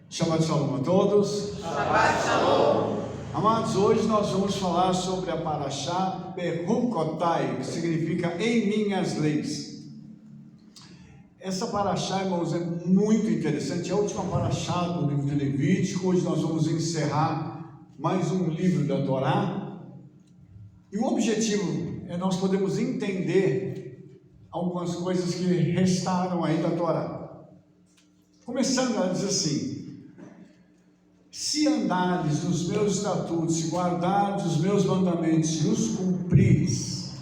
Shabbat Shalom a todos. Shabbat Shalom. Amados, hoje nós vamos falar sobre a Parashá Bechukotai, que significa em minhas leis. Essa Parashá, irmãos, é muito interessante. É a última Parashá do livro de Levítico. Hoje nós vamos encerrar mais um livro da Torá. E o objetivo é nós podermos entender algumas coisas que restaram aí da Torá. Começando, ela diz assim: se andares nos meus estatutos, se guardares os meus mandamentos e os cumprires.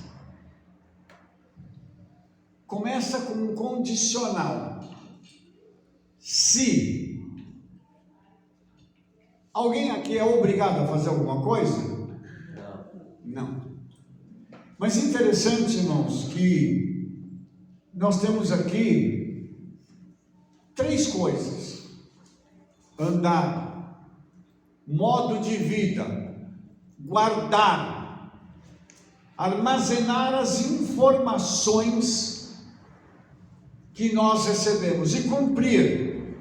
Começa com um condicional. Se. Alguém aqui é obrigado a fazer alguma coisa? Não. Mas interessante, irmãos, que nós temos aqui três coisas: andar, modo de vida, guardar, armazenar as informações que nós recebemos e cumprir,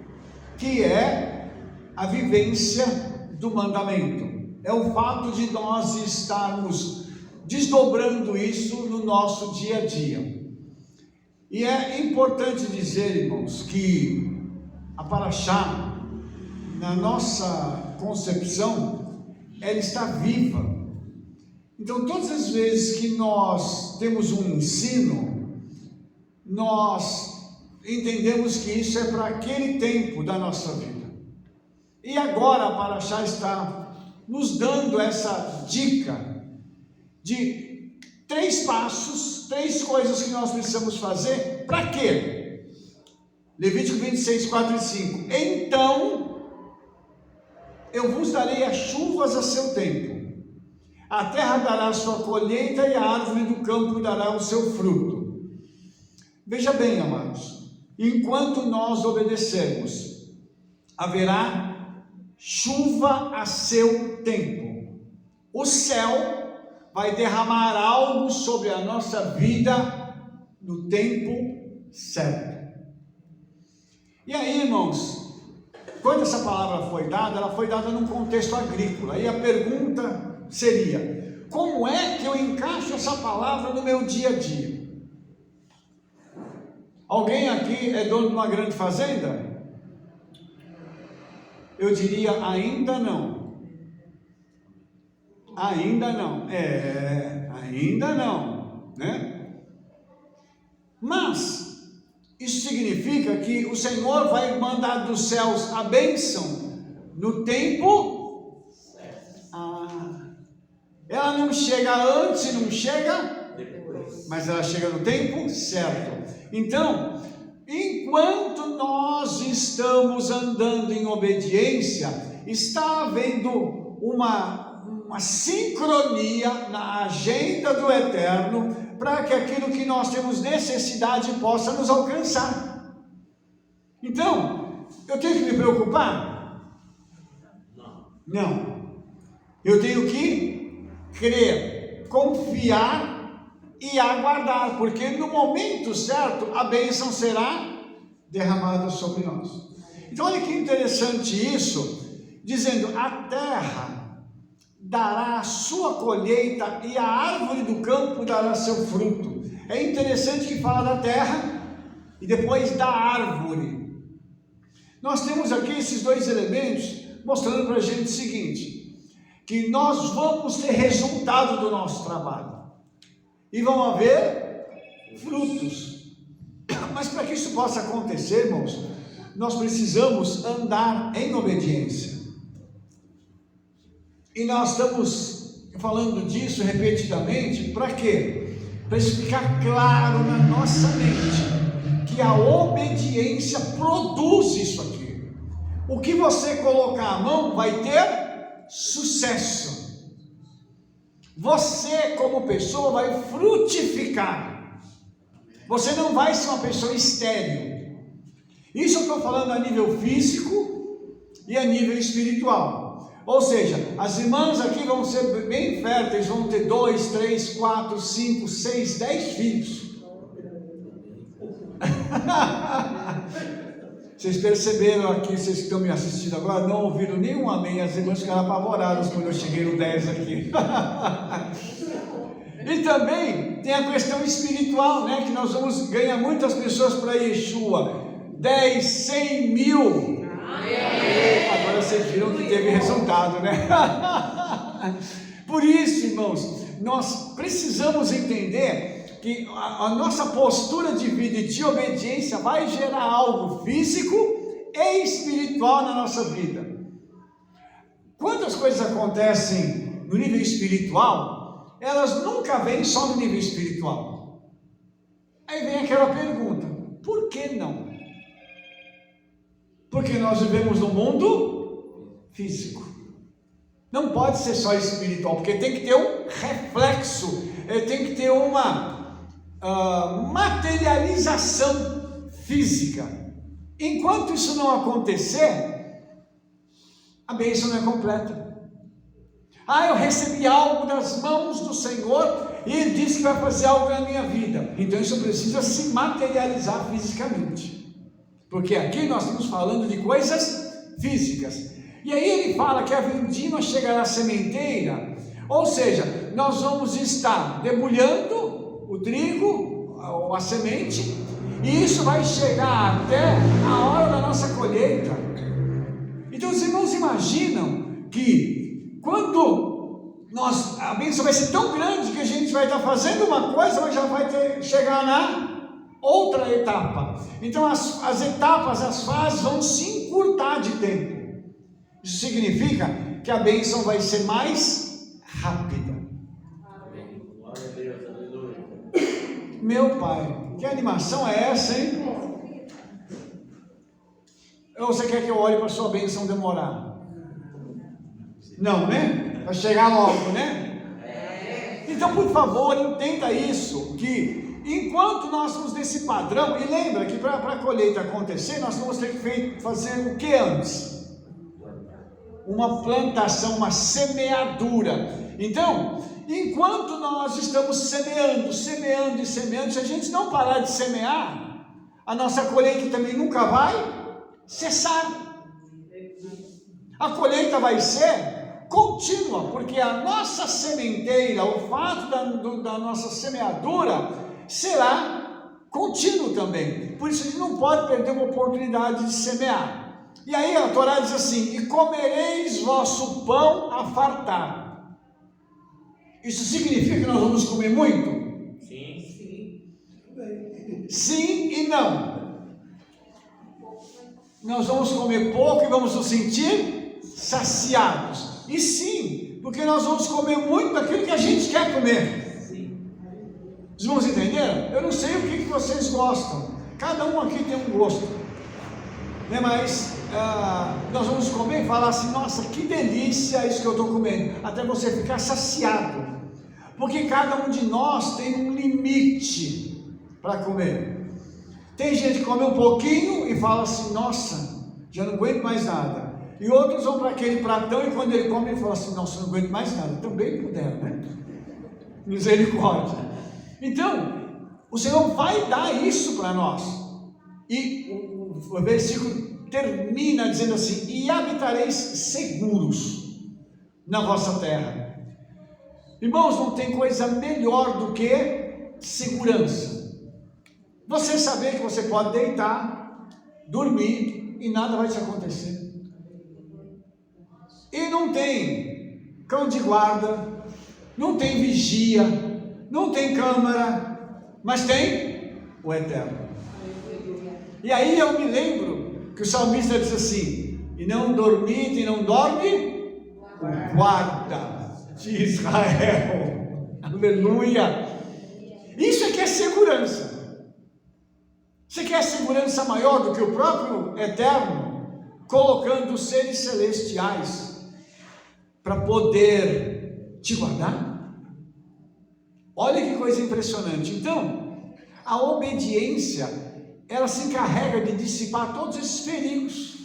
que é a vivência do mandamento. É o fato de nós estarmos desdobrando isso no nosso dia a dia. E é importante dizer, irmãos, que a Parashá, na nossa concepção, ela está viva. Então, todas as vezes que nós temos um ensino, nós entendemos que isso é para aquele tempo da nossa vida. E agora a Parashá está nos dando essa dica de três passos, três coisas que nós precisamos fazer. Para quê? Levítico 26, 4 e 5. Então eu vos darei as chuvas a seu tempo, a terra dará a sua colheita e a árvore do campo dará o seu fruto. Veja bem, amados, enquanto nós obedecermos, haverá chuva a seu tempo. O céu vai derramar algo sobre a nossa vida no tempo certo. E aí, irmãos, quando essa palavra foi dada, ela foi dada num contexto agrícola. E a pergunta seria: como é que eu encaixo essa palavra no meu dia a dia? Alguém aqui é dono de uma grande fazenda? Eu diria: ainda não. Ainda não. Ainda não, né? Mas isso significa que o Senhor vai mandar dos céus a bênção no tempo. Ela não chega antes e não chega depois, mas ela chega no tempo certo. Então, enquanto nós estamos andando em obediência, está havendo uma sincronia na agenda do Eterno, para que aquilo que nós temos necessidade possa nos alcançar. Então, eu tenho que me preocupar? Não. Eu tenho que crer, confiar e aguardar, porque no momento certo a bênção será derramada sobre nós. Então, olha que interessante isso, dizendo: a terra dará a sua colheita e a árvore do campo dará seu fruto. É interessante que fala da terra e depois da árvore. Nós temos aqui esses dois elementos mostrando para a gente o seguinte: que nós vamos ter resultado do nosso trabalho e vão haver frutos. Mas para que isso possa acontecer, irmãos, nós precisamos andar em obediência. E nós estamos falando disso repetidamente, para quê? Para isso ficar claro na nossa mente, que a obediência produz isso aqui. O que você colocar a mão vai ter sucesso. Você, como pessoa, vai frutificar. Você não vai ser uma pessoa estéril. Isso eu estou falando a nível físico e a nível espiritual. Ou seja, as irmãs aqui vão ser bem férteis, vão ter 2, 3, 4, 5, 6, 10 filhos. Vocês perceberam aqui, vocês que estão me assistindo agora, não ouviram nenhum amém, as irmãs ficaram apavoradas quando eu cheguei no 10 aqui. E também tem a questão espiritual, né? Que nós vamos ganhar muitas pessoas para Yeshua. 10, 100 mil. Agora vocês viram que teve resultado, né? Por isso, irmãos, nós precisamos entender que a nossa postura de vida e de obediência vai gerar algo físico e espiritual na nossa vida. Quantas coisas acontecem no nível espiritual, elas nunca vêm só no nível espiritual. Aí vem aquela pergunta: por que não? Porque nós vivemos num mundo físico. Não pode ser só espiritual, porque tem que ter um reflexo, tem que ter uma materialização física. Enquanto isso não acontecer, a bênção não é completa. Eu recebi algo das mãos do Senhor e Ele disse que vai fazer algo na minha vida. Então isso precisa se materializar fisicamente. Porque aqui nós estamos falando de coisas físicas. E aí ele fala que a vindima chegará à sementeira, ou seja, nós vamos estar debulhando o trigo, a semente, e isso vai chegar até a hora da nossa colheita. Então os irmãos imaginam que quando a bênção vai ser tão grande que a gente vai estar fazendo uma coisa, mas já vai chegar na outra etapa. Então as etapas, as fases vão se encurtar de tempo. Isso significa que a bênção vai ser mais rápida. Amém. Glória a Deus, aleluia. Meu Pai, que animação é essa, hein? Ou você quer que eu olhe para a sua bênção demorar? Não, né? Vai chegar logo, né? Então, por favor, entenda isso, que enquanto nós estamos nesse padrão, e lembra que para a colheita acontecer, nós vamos ter que fazer o que antes? Uma plantação, uma semeadura. Então, enquanto nós estamos semeando, se a gente não parar de semear, a nossa colheita também nunca vai cessar. A colheita vai ser contínua, porque a nossa sementeira, o fato da nossa semeadura será contínuo também. Por isso a gente não pode perder uma oportunidade de semear. E aí a Torá diz assim: e comereis vosso pão a fartar. Isso significa que nós vamos comer muito? Sim. Sim e não. Nós vamos comer pouco e vamos nos sentir saciados. E sim, porque nós vamos comer muito daquilo que a gente quer comer. Os irmãos entenderam? Eu não sei o que vocês gostam. Cada um aqui tem um gosto, né? Mas nós vamos comer e falar assim: nossa, que delícia isso que eu estou comendo, até você ficar saciado, porque cada um de nós tem um limite para comer. Tem gente que come um pouquinho e fala assim: nossa, já não aguento mais nada. E outros vão para aquele pratão e quando ele come ele fala assim: nossa, não aguento mais nada. Também puderam, né? Misericórdia. Então o Senhor vai dar isso para nós. E o versículo termina dizendo assim: e habitareis seguros na vossa terra. Irmãos, não tem coisa melhor do que segurança. Você saber que você pode deitar, dormir e nada vai te acontecer. E não tem cão de guarda, não tem vigia, não tem câmara, mas tem o Eterno. E aí eu me lembro que o salmista diz assim: e não dormite e não dorme o guarda de Israel. Aleluia. Isso é que é segurança. Você quer segurança maior do que o próprio Eterno, colocando os seres celestiais para poder te guardar? Olha que coisa impressionante. Então, a obediência, ela se encarrega de dissipar todos esses perigos.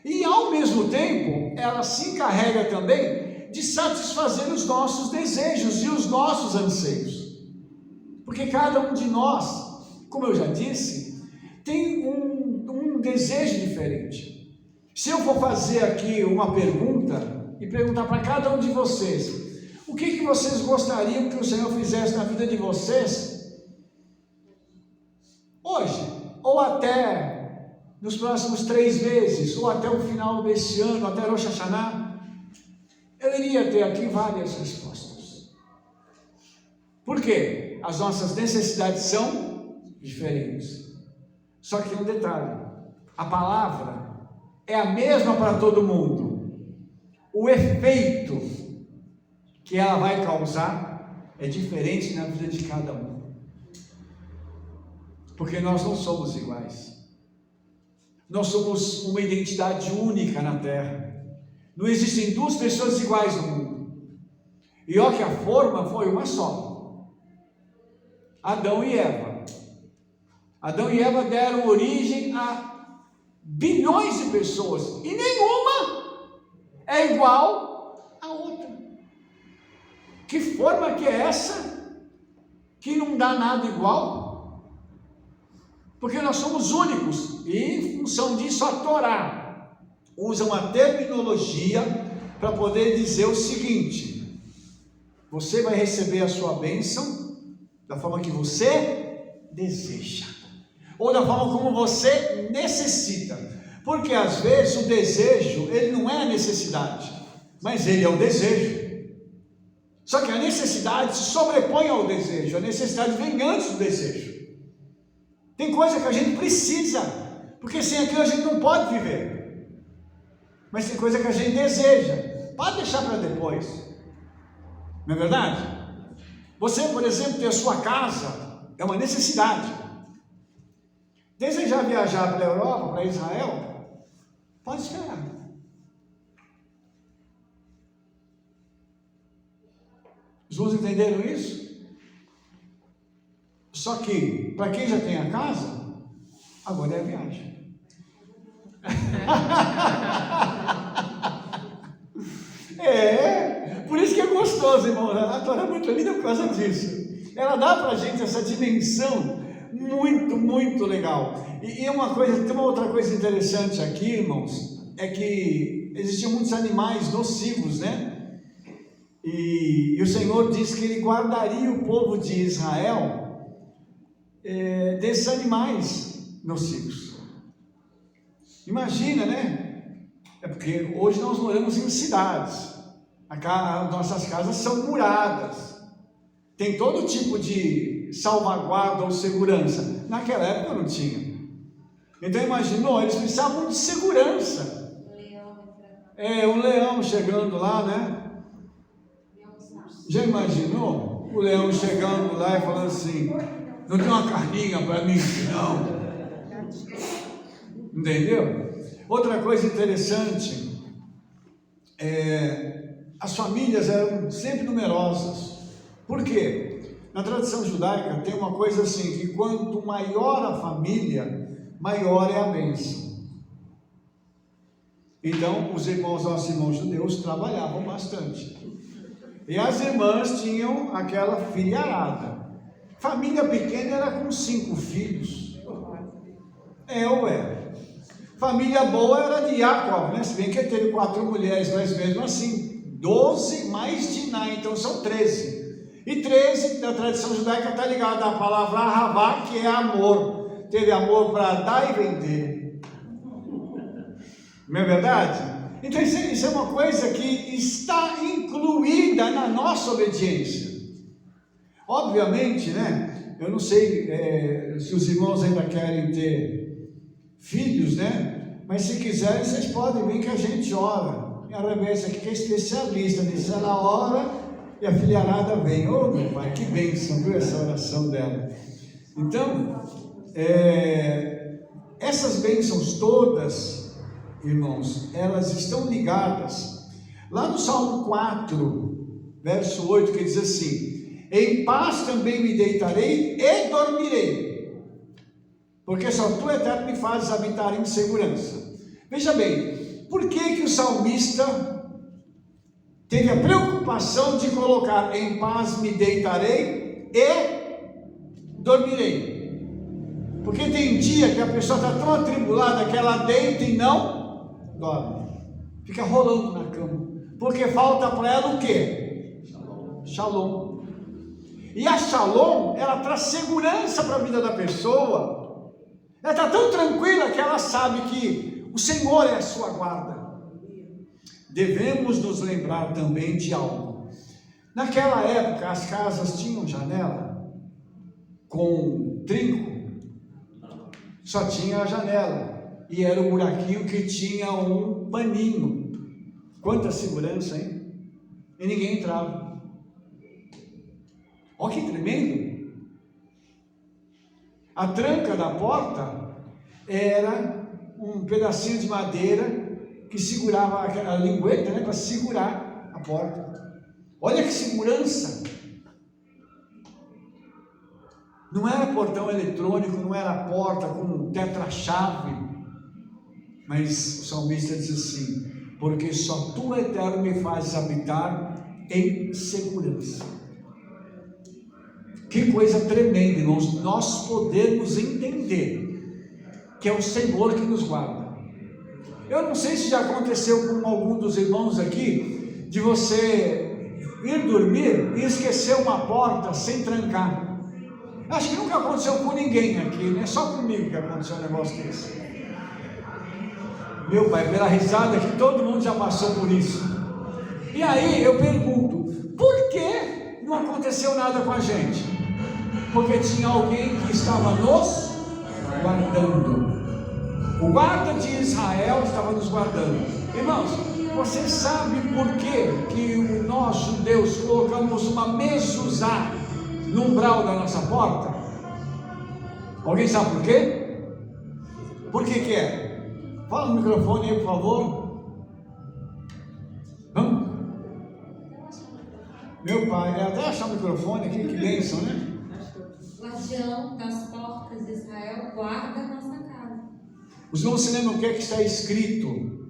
E ao mesmo tempo, ela se encarrega também de satisfazer os nossos desejos e os nossos anseios. Porque cada um de nós, como eu já disse, tem um um desejo diferente. Se eu for fazer aqui uma pergunta e perguntar para cada um de vocês, o que vocês gostariam que o Senhor fizesse na vida de vocês hoje, ou até nos próximos 3 meses, ou até o final desse ano, até Rosh Hashanah, eu iria ter aqui várias respostas. Por quê? As nossas necessidades são diferentes. Só que tem um detalhe: a palavra é a mesma para todo mundo. O efeito que ela vai causar é diferente na vida de cada um. Porque nós não somos iguais. Nós somos uma identidade única na Terra. Não existem 2 pessoas iguais no mundo. E olha que a forma foi uma só: Adão e Eva. Adão e Eva deram origem a bilhões de pessoas, e nenhuma é igual à outra. Que forma que é essa? Que não dá nada igual? Porque nós somos únicos, e em função disso a Torá usa uma terminologia para poder dizer o seguinte: você vai receber a sua bênção da forma que você deseja, ou da forma como você necessita. Porque às vezes o desejo, ele não é a necessidade, mas ele é o desejo. Só que a necessidade se sobrepõe ao desejo, a necessidade vem antes do desejo. Tem coisa que a gente precisa, porque sem aquilo a gente não pode viver. Mas tem coisa que a gente deseja, pode deixar para depois. Não é verdade? Você, por exemplo, ter a sua casa é uma necessidade. Desejar viajar para a Europa, para Israel, pode esperar. Os irmãos entenderam isso? Só que, para quem já tem a casa, agora é a viagem. Por isso que é gostoso, irmão. A Torá é muito linda por causa disso. Ela dá para a gente essa dimensão muito, muito legal. E tem uma outra coisa interessante aqui, irmãos, é que existiam muitos animais nocivos, né? E o Senhor disse que Ele guardaria o povo de Israel desses animais nocivos. Imagina, né? É porque hoje nós moramos em cidades. Nossas casas são muradas. Tem todo tipo de salvaguarda ou segurança. Naquela época não tinha. Então imaginou, eles precisavam de segurança. Um leão chegando lá, né? Já imaginou o leão chegando lá e falando assim: não tem uma carninha para mim, não? Entendeu? Outra coisa interessante, as famílias eram sempre numerosas. Por quê? Na tradição judaica tem uma coisa assim, que quanto maior a família, maior é a bênção. Então, nossos irmãos judeus trabalhavam bastante. E as irmãs tinham aquela filharada. Família pequena era com 5 filhos. Família boa era de Jacob, né? Se bem que ele teve 4 mulheres, mas mesmo assim, 12 mais Diná, então são 13. E 13, da tradição judaica, está ligado à palavra Ahavá, que é amor. Teve amor para dar e vender. Não é verdade? Então isso é uma coisa que está incluída na nossa obediência. Obviamente, né? Eu não sei se os irmãos ainda querem ter filhos, né? Mas se quiserem, vocês podem vir que a gente ora. E a Rebeca aqui que é especialista nisso, ela ora e a filharada vem. Oh, meu pai, que bênção, viu essa oração dela? Então, essas bênçãos todas, irmãos, elas estão ligadas. Lá no Salmo 4, verso 8, que diz assim: em paz também me deitarei e dormirei, porque só tu, Eterno, me fazes habitar em segurança. Veja bem, por que o salmista teve a preocupação de colocar em paz me deitarei e dormirei? Porque tem dia que a pessoa está tão atribulada que ela deita e não dorme. Fica rolando na cama. Porque falta para ela o quê? Shalom. E a shalom, ela traz segurança para a vida da pessoa. Ela está tão tranquila que ela sabe que o Senhor é a sua guarda. Devemos nos lembrar também de algo. Naquela época, as casas tinham janela com trinco. Só tinha a janela. E era um buraquinho que tinha um paninho. Quanta segurança, hein? E ninguém entrava. Olha que tremendo. A tranca da porta era um pedacinho de madeira que segurava a lingueta, né, para segurar a porta. Olha que segurança. Não era portão eletrônico, não era porta com tetra-chave. Mas o salmista diz assim: porque só tu, Eterno, me fazes habitar em segurança. Que coisa tremenda, irmãos, nós podemos entender que é o Senhor que nos guarda. Eu não sei se já aconteceu com algum dos irmãos aqui, de você ir dormir e esquecer uma porta sem trancar. Acho que nunca aconteceu com ninguém aqui, né? Só comigo que aconteceu um negócio desse. Meu pai, pela risada que todo mundo já passou por isso. E aí eu pergunto, por que não aconteceu nada com a gente? Porque tinha alguém que estava nos guardando. O guarda de Israel estava nos guardando. Irmãos, você sabe por que nós judeus colocamos uma mezuzá no umbral da nossa porta? Alguém sabe por quê? Por que é? Fala no microfone aí, por favor. Vamos? Meu pai, até achar o microfone aqui, que bênção, né? Guardião das portas de Israel guarda a nossa casa. Os irmãos se lembram o que é que está escrito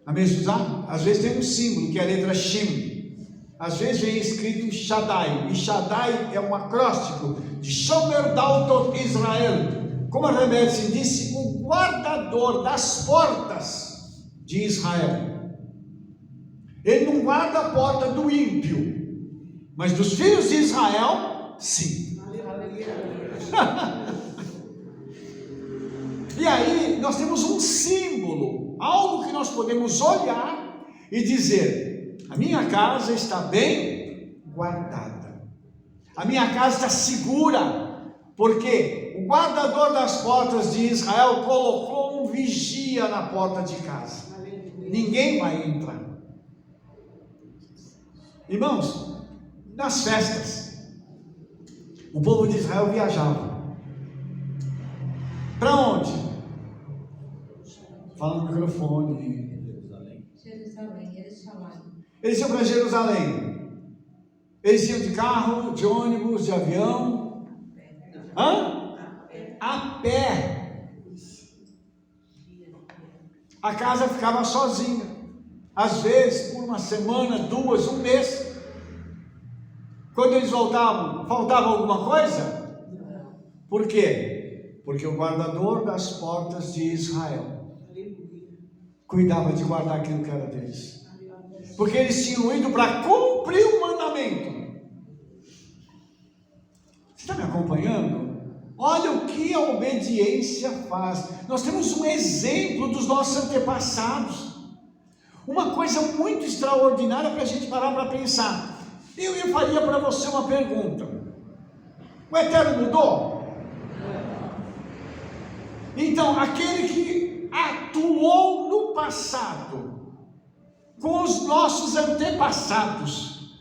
na mezuzá? Às vezes tem um símbolo, que é a letra Shem. Às vezes vem escrito Shaddai. E Shaddai é um acróstico de Shomer Daltot Israel. Como a Rebete disse, o guardador das portas de Israel. Ele não guarda a porta do ímpio, mas dos filhos de Israel, sim. E aí nós temos um símbolo, algo que nós podemos olhar e dizer: a minha casa está bem guardada, a minha casa está segura, porque o guardador das portas de Israel colocou um vigia na porta de casa. Ninguém vai entrar. Irmãos, nas festas, o povo de Israel viajava. Para onde? Fala no microfone. Jerusalém, eles chamaram. Eles iam para Jerusalém. Eles iam de carro, de ônibus, de avião. Hã? A pé. A casa ficava sozinha. Às vezes, por uma semana, duas, um mês. Quando eles voltavam, faltava alguma coisa? Por quê? Porque o guardador das portas de Israel cuidava de guardar aquilo que era deles. Porque eles tinham ido para cumprir o mandamento. Você está me acompanhando? Olha o que a obediência faz. Nós temos um exemplo dos nossos antepassados. Uma coisa muito extraordinária para a gente parar para pensar. Eu faria para você uma pergunta: o Eterno mudou? Então, aquele que atuou no passado com os nossos antepassados,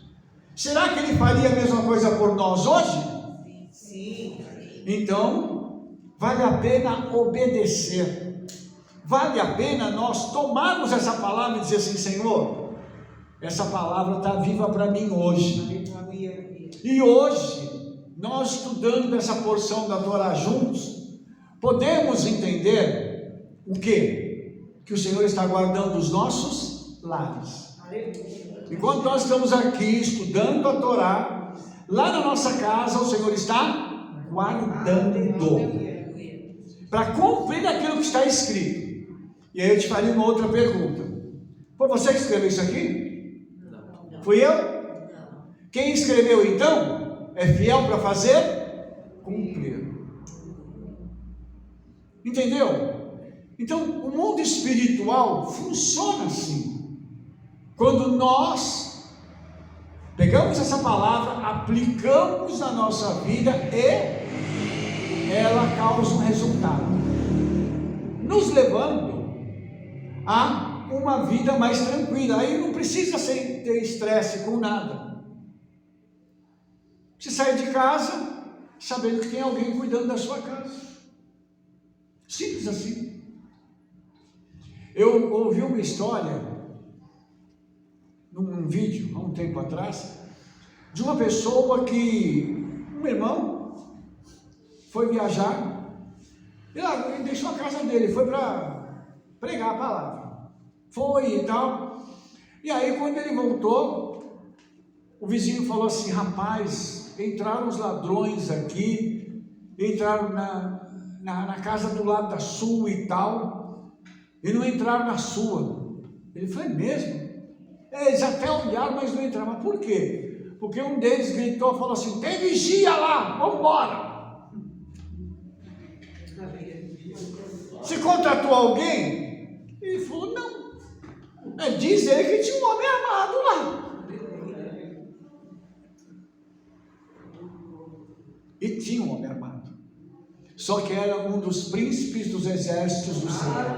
será que ele faria a mesma coisa por nós hoje? Sim. Então, vale a pena obedecer. Vale a pena nós tomarmos essa palavra e dizer assim: Senhor, essa palavra está viva para mim hoje. E hoje, nós estudando essa porção da Torá juntos, podemos entender o quê? Que o Senhor está guardando os nossos lares. Enquanto nós estamos aqui estudando a Torá, lá na nossa casa o Senhor está guardando. para cumprir aquilo que está escrito. E aí eu te faria uma outra pergunta. Foi você que escreveu isso aqui? Não. Fui eu? Quem escreveu então é fiel para fazer? Cumprir. Entendeu? Então o mundo espiritual funciona assim. Quando nós pegamos essa palavra, aplicamos na nossa vida e ela causa um resultado, nos levando a uma vida mais tranquila. Aí não precisa ter estresse com nada. Você sai de casa sabendo que tem alguém cuidando da sua casa. Simples assim. Eu ouvi uma história num vídeo há um tempo atrás de uma pessoa que um irmão foi viajar e ele deixou a casa dele, foi para pregar a palavra, foi e tal. E aí quando ele voltou, o vizinho falou assim: rapaz, entraram os ladrões aqui, entraram na casa do lado da sua e tal, e não entraram na sua. Ele falou: é mesmo? Eles até olharam, mas não entraram. Mas por quê? Porque um deles gritou e falou assim: tem vigia lá, vamos embora. Você contratou alguém? Ele falou: não. Diz ele que tinha um homem armado lá. E tinha um homem armado. Só que era um dos príncipes dos exércitos do Senhor.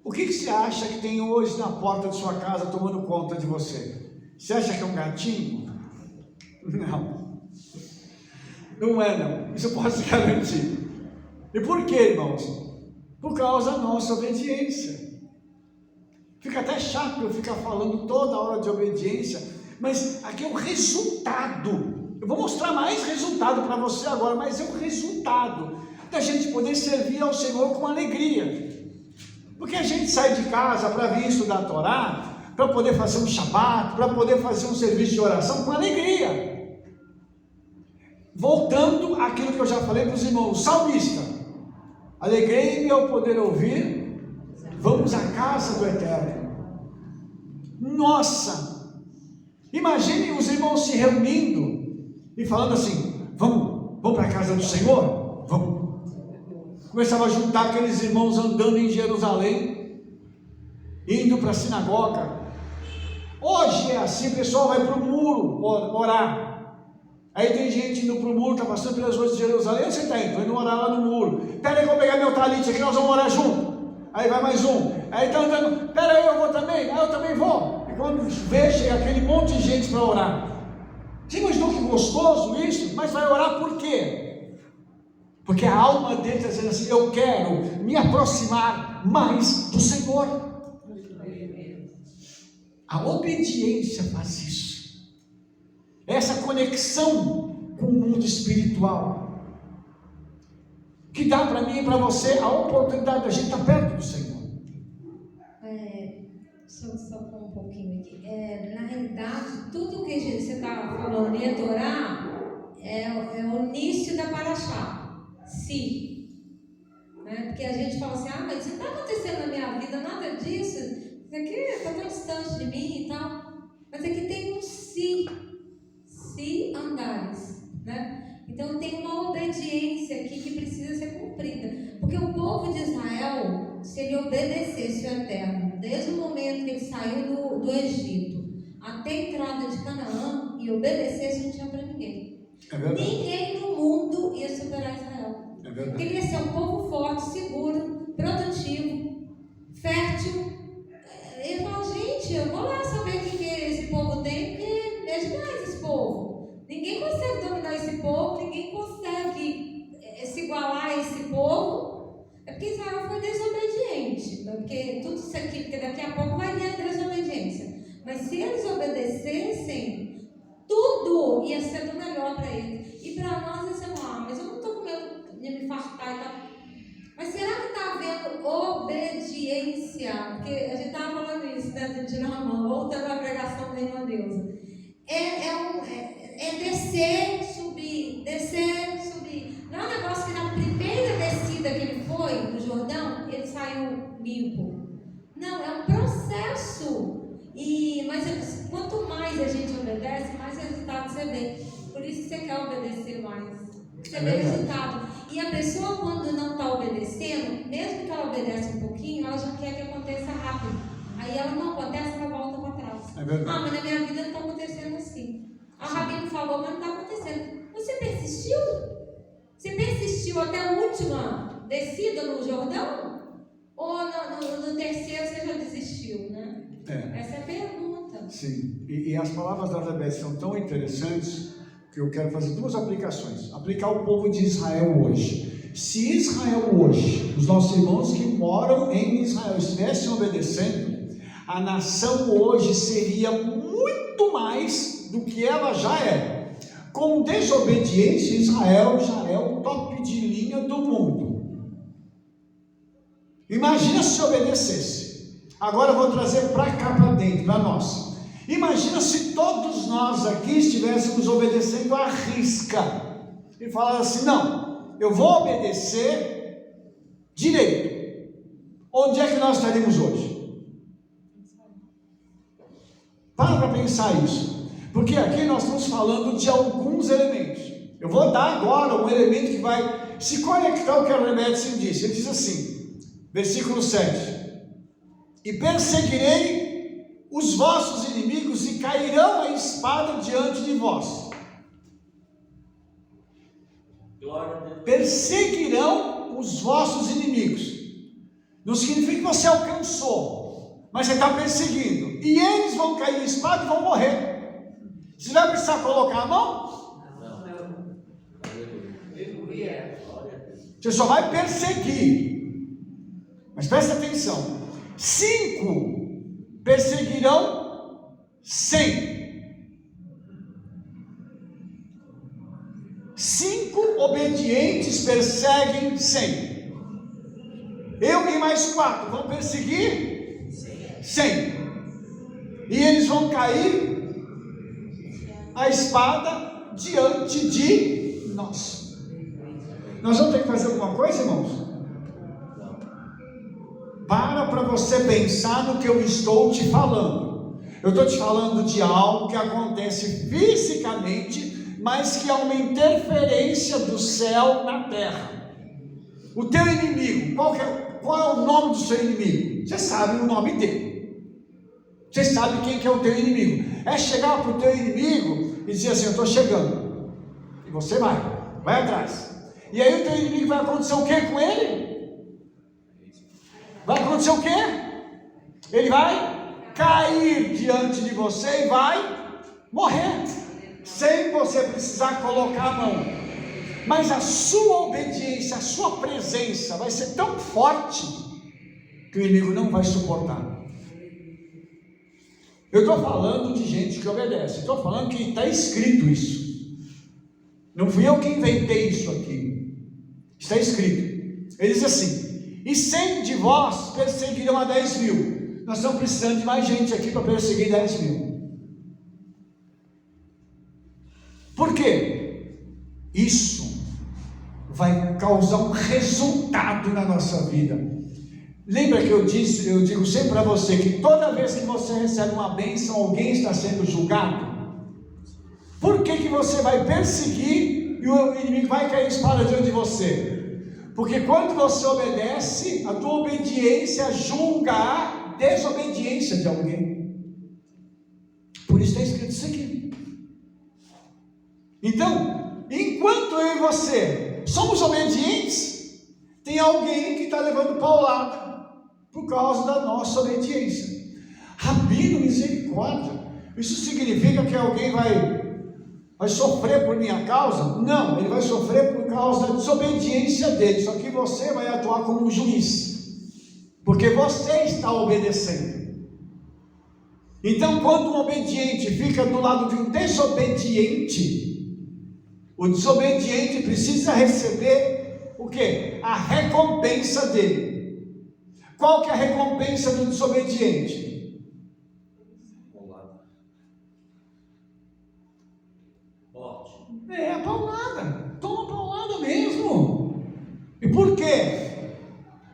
O que você acha que tem hoje na porta de sua casa tomando conta de você? Você acha que é um gatinho? Não. Não é não. Isso eu posso garantir. E por quê, irmãos? Por causa da nossa obediência. Fica até chato eu ficar falando toda hora de obediência, mas aqui é o resultado. Eu vou mostrar mais resultado para você agora, mas é o resultado da gente poder servir ao Senhor com alegria. Porque a gente sai de casa para vir estudar a Torá, para poder fazer um shabat, para poder fazer um serviço de oração com alegria. Voltando àquilo que eu já falei para os irmãos, salmista: alegrei-me ao poder ouvir, vamos à casa do Eterno. Nossa! Imagine os irmãos se reunindo e falando assim: vamos para a casa do Senhor? Vamos. Começava a juntar aqueles irmãos andando em Jerusalém, indo para a sinagoga. Hoje é assim, o pessoal vai para o muro orar. Aí tem gente indo para o muro, está passando pelas ruas de Jerusalém. Onde você está indo? Estou indo orar lá no muro. Espera aí que eu vou pegar meu talite aqui, nós vamos orar junto. Aí vai mais um. Aí está andando, espera aí, eu vou também. Aí eu também vou. E quando vê, chega aquele monte de gente para orar. Você imaginou que gostoso isso? Mas vai orar por quê? Porque a alma dele está dizendo assim: eu quero me aproximar mais do Senhor. A obediência faz isso. Essa conexão com o mundo espiritual, que dá para mim e para você a oportunidade de a gente estar perto do Senhor. Deixa eu só falar um pouquinho aqui. Na realidade, tudo que você está falando em Torá é o início da Paraxá. Sim. Né? Porque a gente fala assim: mas isso não está acontecendo na minha vida, nada disso. Isso aqui está tão distante de mim e tal. Mas aqui tem um se andares. Né? Então tem uma obediência aqui que precisa ser cumprida. Porque o povo de Israel, se ele obedecesse o Eterno, desde o momento que ele saiu do Egito até a entrada de Canaã, e obedecesse, não tinha para ninguém. Ninguém no mundo ia superar Israel. Porque ele ia ser um povo forte, seguro, produtivo, fértil. Ele falou: gente, eu vou lá saber o que esse povo tem, porque é demais esse povo. Ninguém consegue dominar esse povo, ninguém consegue se igualar a esse povo. É porque Israel foi desobediente. Porque tudo isso aqui, porque daqui a pouco vai vir a desobediência. Mas se eles obedecessem, tudo ia ser do melhor para eles. E para nós ia ser: mas eu não estou com medo de me fartar e tal. Mas será que está havendo obediência? Porque a gente estava falando isso, né, de Naamã, voltando à pregação da irmã Deusa. É descer, subir. Não é um negócio que na primeira limpo. Não, é um processo. Mas quanto mais a gente obedece, mais resultado você vê. Por isso que você quer obedecer mais. Você vê resultado. E a pessoa, quando não está obedecendo, mesmo que ela obedece um pouquinho, ela já quer que aconteça rápido. Aí ela não acontece, ela volta para trás. É verdade. Ah, mas na minha vida não está acontecendo assim. A Rabino falou, mas não está acontecendo. Você persistiu? Você persistiu até a última descida no Jordão? Ou no terceiro você já desistiu, né? Essa é a pergunta. Sim, e as palavras da Rebeca são tão interessantes que eu quero fazer duas aplicações. Aplicar o povo de Israel hoje. Se Israel hoje, os nossos irmãos que moram em Israel estivessem obedecendo, a nação hoje seria muito mais do que ela já é. Com desobediência, Israel já é o top de linha do mundo. Imagina se obedecesse. Agora eu vou trazer para cá, para dentro, para nós. Imagina se todos nós aqui estivéssemos obedecendo à risca e falar assim: não, eu vou obedecer direito. Onde é que nós estaríamos hoje? Para pensar isso, porque aqui nós estamos falando de alguns elementos. Eu vou dar agora um elemento que vai se conectar ao que a Rebeca disse. Ele diz assim, versículo 7: e perseguirei os vossos inimigos e cairão a espada diante de vós. Perseguirão os vossos inimigos. Não significa que você alcançou, mas você está perseguindo. E eles vão cair a espada e vão morrer. Você vai precisar colocar a mão? Não. Você só vai perseguir. Mas presta atenção. 5 perseguirão 100. 5 obedientes perseguem 100. Eu e mais 4 vão perseguir 100. E eles vão cair a espada diante de nós. Nós vamos ter que fazer alguma coisa, irmãos? Para você pensar no que eu estou te falando. Eu estou te falando de algo que acontece fisicamente, mas que é uma interferência do céu na terra. O teu inimigo, qual é o nome do seu inimigo? Você sabe o nome dele. Você sabe quem que é o teu inimigo. É chegar para o teu inimigo e dizer assim: eu estou chegando. E você vai atrás. E aí o teu inimigo vai acontecer o que com ele? Vai acontecer o quê? Ele vai cair diante de você e vai morrer, sem você precisar colocar a mão. Mas a sua obediência, a sua presença vai ser tão forte que o inimigo não vai suportar. Eu estou falando de gente que obedece. Estou falando que está escrito isso. Não fui eu que inventei isso aqui. Está escrito. Ele diz assim: e 100 de vós perseguirão a 10.000. Nós estamos precisando de mais gente aqui para perseguir 10.000. Por quê? Isso vai causar um resultado na nossa vida. Lembra que eu digo sempre para você que toda vez que você recebe uma bênção, alguém está sendo julgado. Por que você vai perseguir e o inimigo vai cair a espada diante de você? Porque quando você obedece, a tua obediência julga a desobediência de alguém. Por isso está escrito isso aqui. Então, enquanto eu e você somos obedientes, tem alguém que está levando paulada por causa da nossa obediência. Rabino, misericórdia. Isso significa que alguém vai sofrer por minha causa? Não, ele vai sofrer por causa da desobediência dele. Só que você vai atuar como um juiz, porque você está obedecendo. Então, quando um obediente fica do lado de um desobediente, o desobediente precisa receber o quê? A recompensa dele. Qual que é a recompensa do desobediente? A paulada. Toma paulada mesmo. E por quê?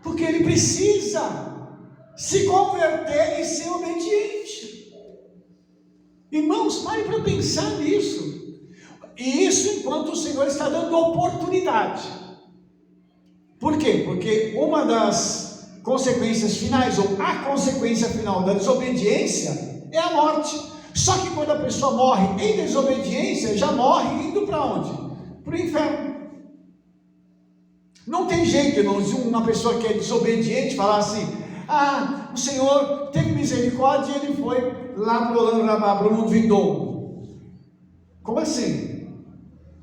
Porque ele ele precisa se converter e ser obediente. Irmãos, pare para pensar nisso. E isso enquanto o Senhor está dando oportunidade. Por quê? Porque uma das consequências finais, ou a consequência final da desobediência, é a morte. Só que quando a pessoa morre em desobediência, já morre indo para onde? Para o inferno. Não tem jeito, irmãos, uma pessoa que é desobediente falar assim: o Senhor teve misericórdia e ele foi lá para o mundo vindouro. Como assim?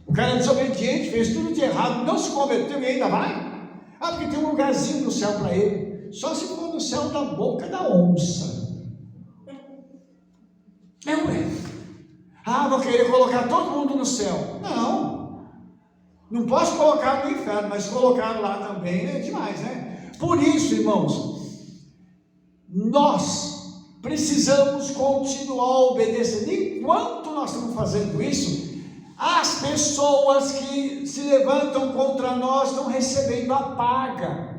O cara é desobediente, fez tudo de errado, não se converteu e ainda vai? Porque tem um lugarzinho no céu para ele. Só se for no céu da boca da onça. Vou querer colocar todo mundo no céu. Não posso colocar no inferno, mas colocar lá também é demais, né? Por isso, irmãos, nós precisamos continuar obedecendo. Enquanto nós estamos fazendo isso, as pessoas que se levantam contra nós estão recebendo a paga.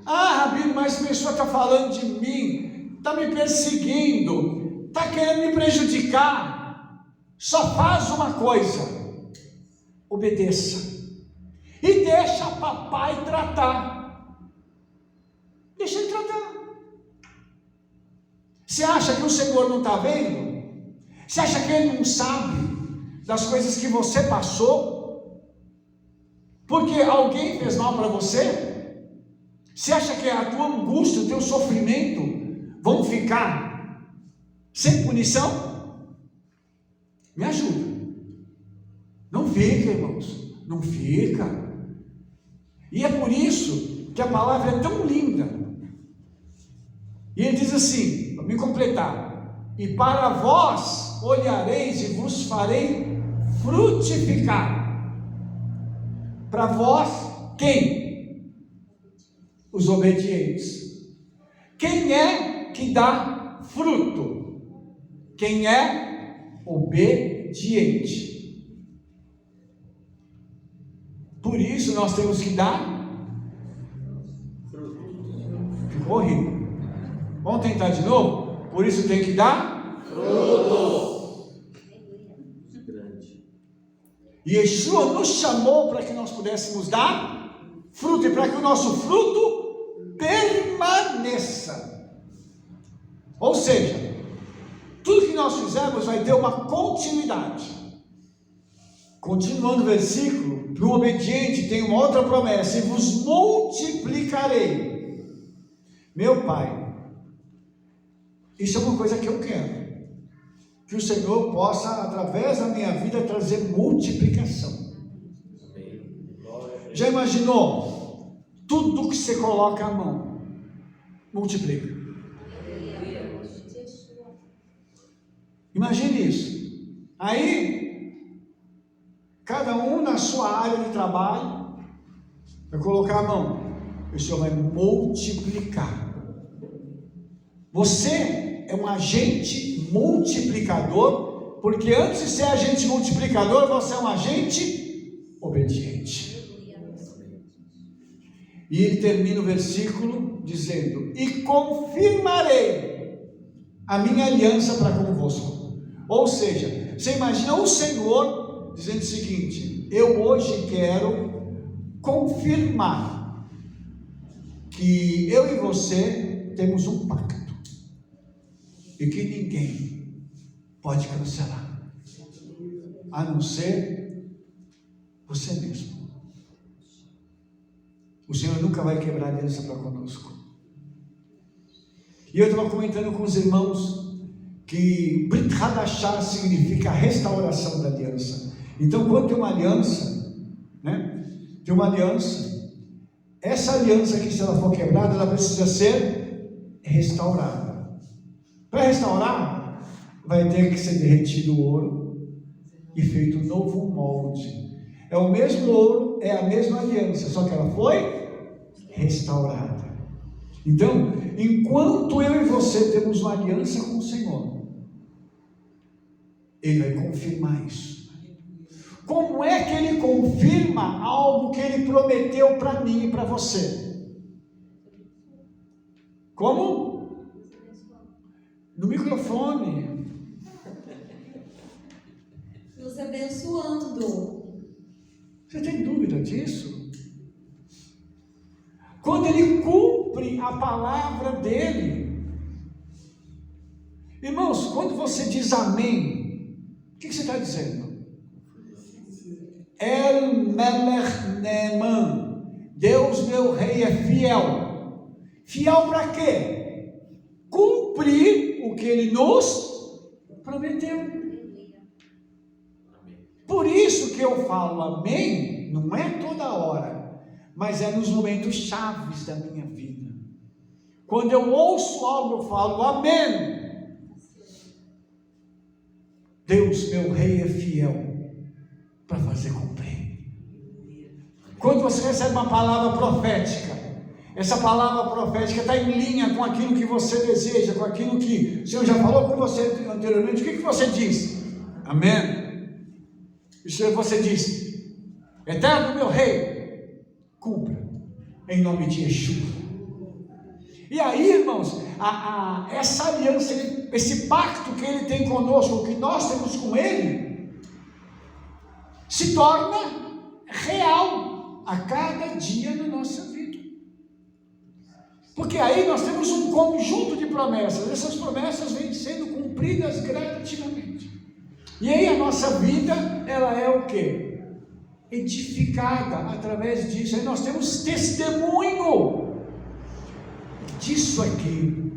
Rabino, mas a pessoa está falando de mim, está me perseguindo, está querendo me prejudicar. Só faz uma coisa: obedeça e deixa papai tratar. Deixa ele tratar. Você acha que o Senhor não está vendo? Você acha que ele não sabe das coisas que você passou? Porque alguém fez mal para você? Você acha que a tua angústia, o teu sofrimento vão ficar sem punição? Me ajuda. Não fica, irmãos, não fica. E é por isso que a palavra é tão linda. E ele diz assim, para me completar: e para vós olhareis e vos farei frutificar. Para vós, quem? Os obedientes. Quem é que dá fruto? Quem é obediente. Por isso nós temos que dar ficou horrível. Vamos tentar de novo? Por isso tem que dar fruto. E Yeshua nos chamou para que nós pudéssemos dar fruto, e para que o nosso fruto permaneça. Ou seja, tudo que nós fizermos vai ter uma continuidade. Continuando o versículo, para o obediente tem uma outra promessa: e vos multiplicarei. Meu Pai, isso é uma coisa que eu quero, que o Senhor possa, através da minha vida, trazer multiplicação. Já imaginou? Tudo que você coloca a mão, multiplica. Imagine isso. Aí, cada um na sua área de trabalho vai colocar a mão, o Senhor vai multiplicar. Você é um agente multiplicador, porque antes de ser agente multiplicador, você é um agente obediente. E ele termina o versículo dizendo: e confirmarei a minha aliança para convosco. Ou seja, você imagina o Senhor dizendo o seguinte: eu hoje quero confirmar que eu e você temos um pacto, e que ninguém pode cancelar, a não ser você mesmo. O Senhor nunca vai quebrar a aliança para conosco. E eu estava comentando com os irmãos que Brit Hadashah significa a restauração da aliança. Então, quando tem uma aliança, né? Tem uma aliança. Essa aliança aqui, se ela for quebrada, ela precisa ser restaurada. Para restaurar, vai ter que ser derretido o ouro e feito um novo molde. É o mesmo ouro, é a mesma aliança, só que ela foi restaurada. Então, enquanto eu e você temos uma aliança com o Senhor, Ele vai confirmar isso. Como é que Ele confirma algo que Ele prometeu para mim e para você? Como? No microfone. Nos abençoando. Você tem dúvida disso? Quando ele cumpre a palavra dele. Irmãos, quando você diz amém, o que você está dizendo? El Melech Neeman, Deus meu rei é fiel. Fiel para quê? Cumprir o que ele nos prometeu. Por isso que eu falo amém, não é toda hora, mas é nos momentos chaves da minha vida. Quando eu ouço algo, eu falo amém. Deus, meu rei, é fiel para fazer cumprir. Quando você recebe uma palavra profética, essa palavra profética está em linha com aquilo que você deseja, com aquilo que o Senhor já falou com você anteriormente. O que você diz? Amém. Isso você diz: eterno meu rei, cumpra em nome de Yeshua. E aí, irmãos, essa aliança, esse pacto que ele tem conosco, que nós temos com ele, se torna real a cada dia na nossa vida. Porque aí nós temos um conjunto de promessas. Essas promessas vêm sendo cumpridas gradativamente. E aí a nossa vida, ela é o quê? Edificada através disso. Aí nós temos testemunho disso aqui.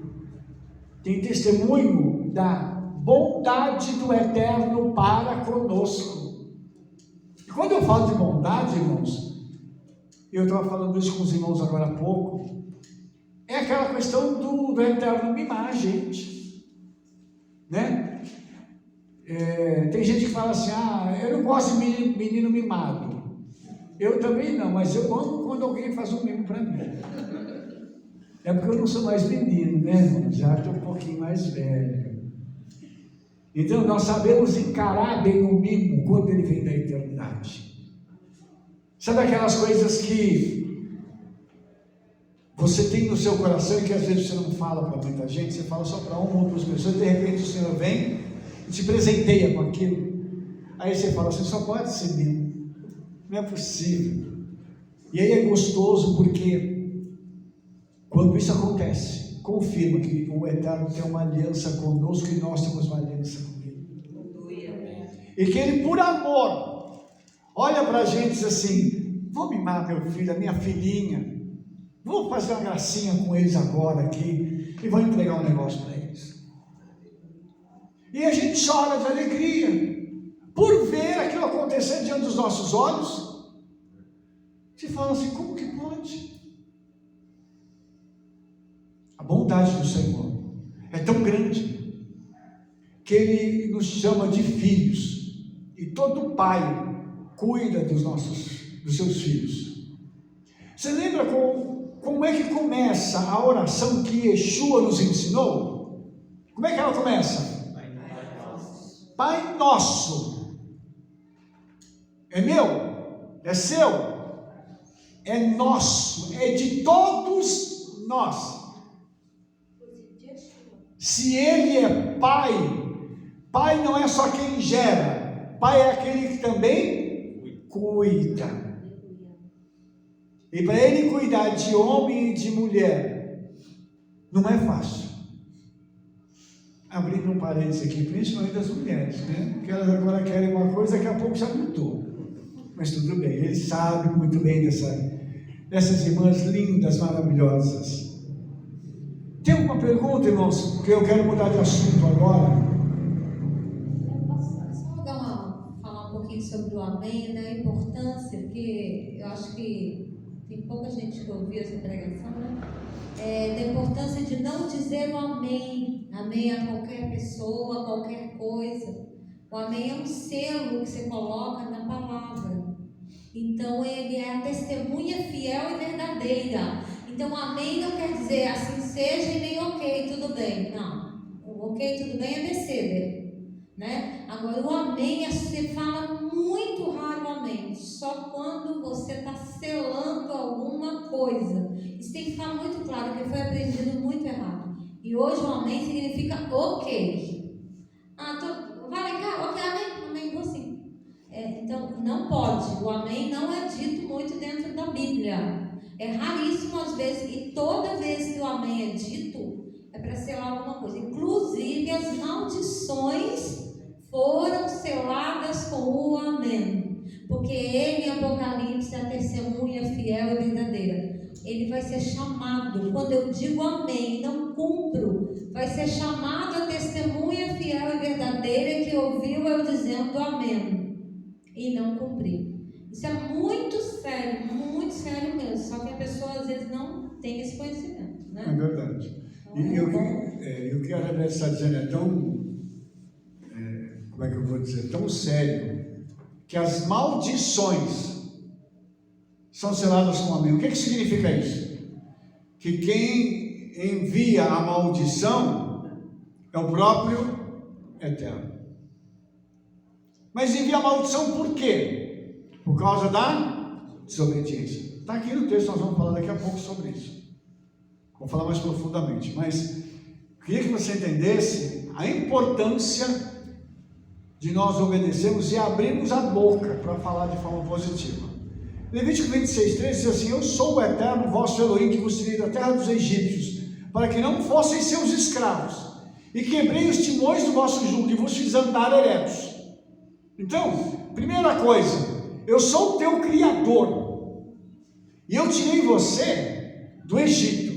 Tem testemunho da bondade do Eterno para conosco. E quando eu falo de bondade, irmãos, eu estava falando isso com os irmãos agora há pouco, é aquela questão do Eterno mimar a gente, né? Tem gente que fala assim: eu não gosto de menino mimado. Eu também não, mas eu amo quando alguém faz um mimo para mim. É porque eu não sou mais menino, né, irmão? Já estou um pouquinho mais velho. Então nós sabemos encarar bem o mimo quando ele vem da eternidade. Sabe aquelas coisas que você tem no seu coração e que às vezes você não fala para muita gente, você fala só para uma ou duas pessoas, de repente o Senhor vem e te presenteia com aquilo. Aí você fala assim: só pode ser mimo, não é possível. E aí é gostoso, porque quando isso acontece, confirma que o Eterno tem uma aliança conosco e nós temos uma aliança com Ele. E que Ele, por amor, olha para a gente e diz assim: vou mimar meu filho, a minha filhinha, vou fazer uma gracinha com eles agora aqui e vou entregar um negócio para eles. E a gente chora de alegria por ver aquilo acontecer diante dos nossos olhos. Se fala assim: como que pode? A bondade do Senhor é tão grande que Ele nos chama de filhos, e todo pai cuida dos seus filhos. Você lembra como é que começa a oração que Yeshua nos ensinou? Como é que ela começa? Pai nosso. É meu? É seu? É nosso? É de todos nós. Se Ele é Pai, Pai não é só quem gera, Pai é aquele que também cuida. E para Ele cuidar de homem e de mulher, não é fácil. Abrindo um parênteses aqui, principalmente das mulheres, né? Porque elas agora querem uma coisa, daqui a pouco já mudou. Mas tudo bem, Ele sabe muito bem dessas irmãs lindas, maravilhosas. Tem alguma pergunta, irmãos? Porque eu quero mudar de assunto agora. Só falar um pouquinho sobre o amém, da importância, porque eu acho que tem pouca gente que ouviu essa pregação, né? Da importância de não dizer o amém a qualquer pessoa, a qualquer coisa. O amém é um selo que você coloca na palavra. Então ele é a testemunha fiel e verdadeira. Então amém não quer dizer assim seja e nem ok, tudo bem. Não, o ok, tudo bem é descer, né? Agora o amém, você fala muito raro o amém, só quando você está selando alguma coisa. Isso tem que ficar muito claro, porque foi aprendido muito errado. E hoje o amém significa ok. Vai cá, ok, amém, amém, vou sim. Então, não pode. O amém não é dito muito dentro da Bíblia. É raríssimo às vezes, e toda vez que o amém é dito, é para selar alguma coisa. Inclusive, as maldições foram seladas com o amém. Porque ele, em Apocalipse, é a testemunha fiel e verdadeira. Ele vai ser chamado, quando eu digo amém, não cumpro, vai ser chamado a testemunha fiel e verdadeira que ouviu eu dizendo amém e não cumpri. Isso é muito sério mesmo, só que a pessoa às vezes não tem esse conhecimento, né? É verdade. E o que a Rebeca está dizendo é tão, como é que eu vou dizer, tão sério, que as maldições são seladas com amém. O que significa isso? Que quem envia a maldição é o próprio Eterno. Mas envia a maldição por quê? Por causa da desobediência. Está aqui no texto, nós vamos falar daqui a pouco sobre isso. Vou falar mais profundamente, mas queria que você entendesse a importância de nós obedecermos e abrirmos a boca para falar de forma positiva. Levítico 26:3 diz assim: eu sou o Eterno, vosso Elohim, que vos tirei da terra dos egípcios, para que não fossem seus escravos, e quebrei os timões do vosso jugo, e vos fiz andar eretos. Então, primeira coisa, eu sou o teu Criador, e eu tirei você do Egito.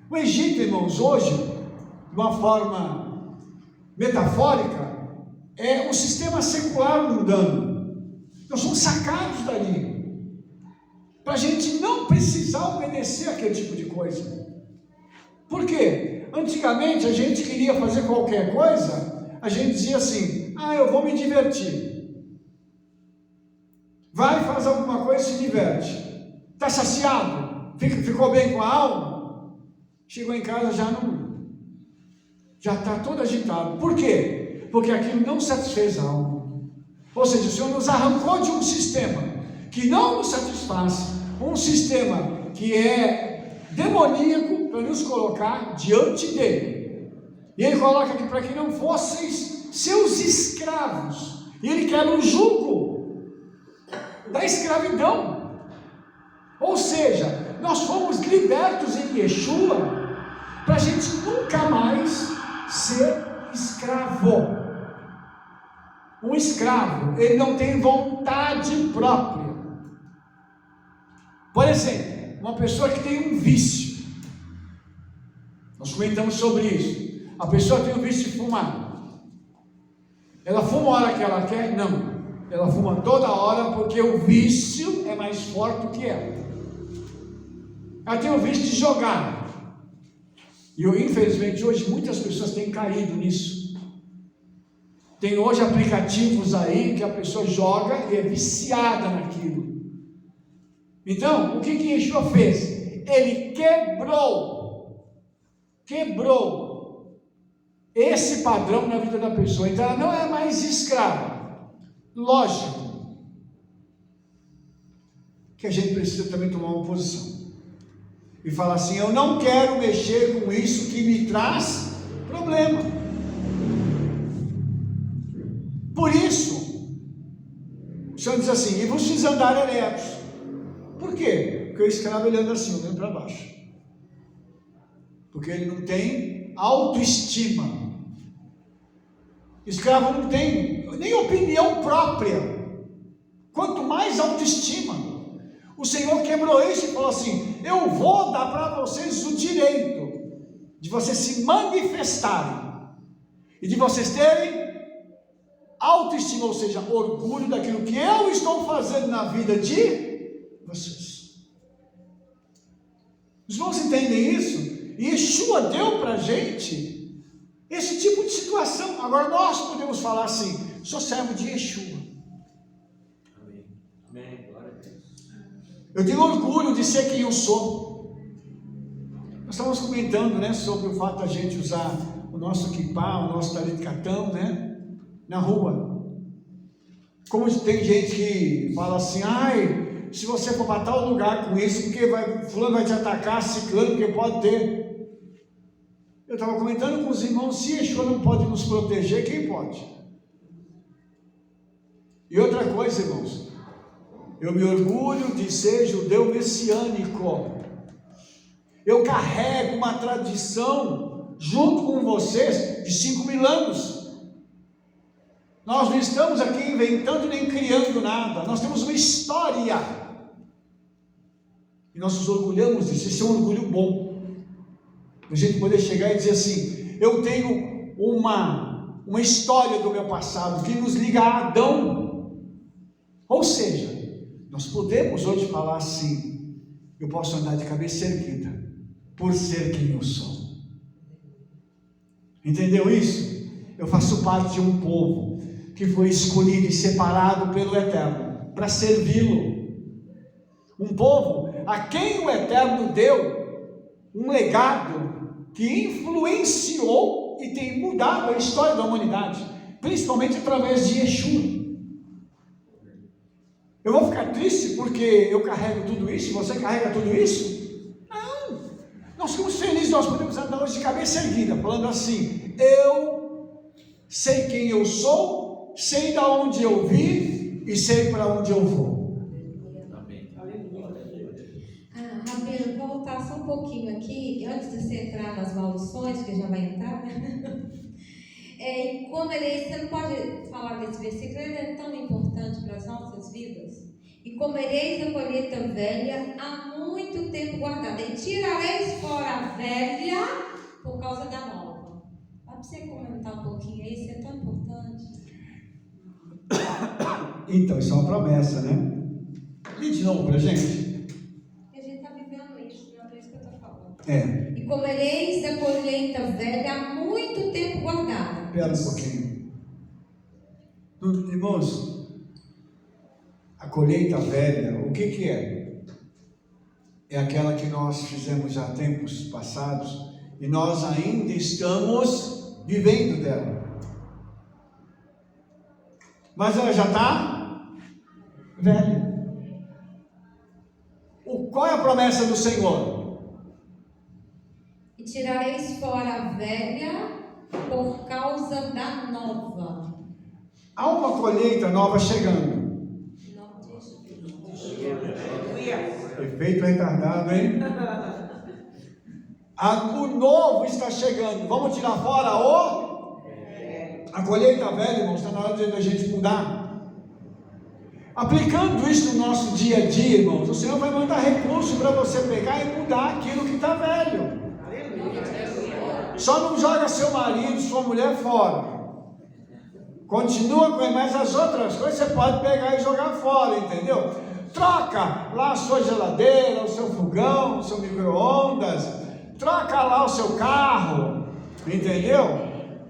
O Egito, irmãos, hoje, de uma forma metafórica, é um sistema secular mundano. Nós somos sacados dali, para a gente não precisar obedecer aquele tipo de coisa. Por quê? Antigamente a gente queria fazer qualquer coisa, a gente dizia assim: eu vou me divertir. Vai, faz alguma coisa e se diverte. Está saciado? Ficou bem com a alma? Chegou em casa já está todo agitado. Por quê? Porque aquilo não satisfez a alma. Ou seja, o Senhor nos arrancou de um sistema que não nos satisfaz, um sistema que é demoníaco, para nos colocar diante dele. E ele coloca aqui para que não fosseis seus escravos. E ele quer o jugo da escravidão. Ou seja, nós fomos libertos em Yeshua para a gente nunca mais ser escravo. Um escravo, ele não tem vontade própria. Por exemplo, uma pessoa que tem um vício, nós comentamos sobre isso. A pessoa tem o vício de fumar. Ela fuma a hora que ela quer? Não. Ela fuma toda hora porque o vício é mais forte do que ela. Ela tem o vício de jogar. E infelizmente hoje muitas pessoas têm caído nisso. Tem hoje aplicativos aí que a pessoa joga e é viciada naquilo. Então, o que Yeshua fez? Ele quebrou esse padrão na vida da pessoa. Então ela não é mais escrava. Lógico que a gente precisa também tomar uma posição e falar assim: eu não quero mexer com isso que me traz problema. Por isso o Senhor diz assim: e vos fiz andar eretos. Por quê? Porque o escravo ele anda assim, olhando para baixo, porque ele não tem autoestima. O escravo não tem nem opinião própria, quanto mais autoestima. O Senhor quebrou isso e falou assim: eu vou dar para vocês o direito de vocês se manifestarem e de vocês terem autoestima, ou seja, orgulho daquilo que eu estou fazendo na vida de vocês. Os irmãos entendem isso? E Yeshua deu para a gente esse tipo de situação. Agora nós podemos falar assim: sou servo de Yeshua. Amém. Amém. Glória a Deus. Eu tenho orgulho de ser quem eu sou. Nós estávamos comentando, né, sobre o fato da gente usar o nosso kippah, o nosso talit catão, né, na rua. Como tem gente que fala assim: se você for para tal lugar com isso, porque fulano vai te atacar, ciclano, porque pode ter. Eu estava comentando com os irmãos, se Yeshua não pode nos proteger, quem pode? E outra coisa, irmãos, eu me orgulho de ser judeu messiânico. Eu carrego uma tradição junto com vocês de 5.000 anos. Nós não estamos aqui inventando nem criando nada. Nós temos uma história. E nós nos orgulhamos disso. Isso é um orgulho bom. A gente poder chegar e dizer assim, eu tenho uma história do meu passado que nos liga a Adão. Ou seja, nós podemos hoje falar assim, eu posso andar de cabeça erguida, por ser quem eu sou. Entendeu isso? Eu faço parte de um povo que foi escolhido e separado pelo Eterno para servi-lo. Um povo a quem o Eterno deu um legado que influenciou e tem mudado a história da humanidade, principalmente através de Yeshua. Eu vou ficar triste porque eu carrego tudo isso e você carrega tudo isso? Não! Nós ficamos felizes, nós podemos andar hoje de cabeça erguida, falando assim, eu sei quem eu sou, sei de onde eu vim e sei para onde eu vou. Amém. Rabino, vou voltar só um pouquinho aqui, antes de você entrar nas maldições, que já vai entrar, né? Como você não pode falar desse versículo, ele é tão importante para as nossas vidas. E comereis a colheita velha há muito tempo guardada, e tirareis fora a velha por causa da nova. Dá para você comentar um pouquinho aí, isso é tão importante. Então, isso é uma promessa, né? E de novo para a gente. A gente está vivendo isso, não é isso que eu estou falando. É. E comereis a colheita velha há muito tempo guardada. Espera um pouquinho. Irmãos, a colheita velha, o que é? É aquela que nós fizemos já há tempos passados e nós ainda estamos vivendo dela. Mas ela já está velha. Qual é a promessa do Senhor? E tirareis fora a velha por causa da nova. Há uma colheita nova chegando. Efeito retardado, hein? O novo está chegando. Vamos tirar fora a colheita velha, irmãos. Está na hora da gente mudar. Aplicando isso no nosso dia a dia, irmãos, o Senhor vai mandar recurso para você pegar e mudar aquilo que está velho. Só não joga seu marido, sua mulher fora. Continua com ele, mas as outras coisas você pode pegar e jogar fora, entendeu? Troca lá a sua geladeira, o seu fogão, o seu micro-ondas, troca lá o seu carro, entendeu?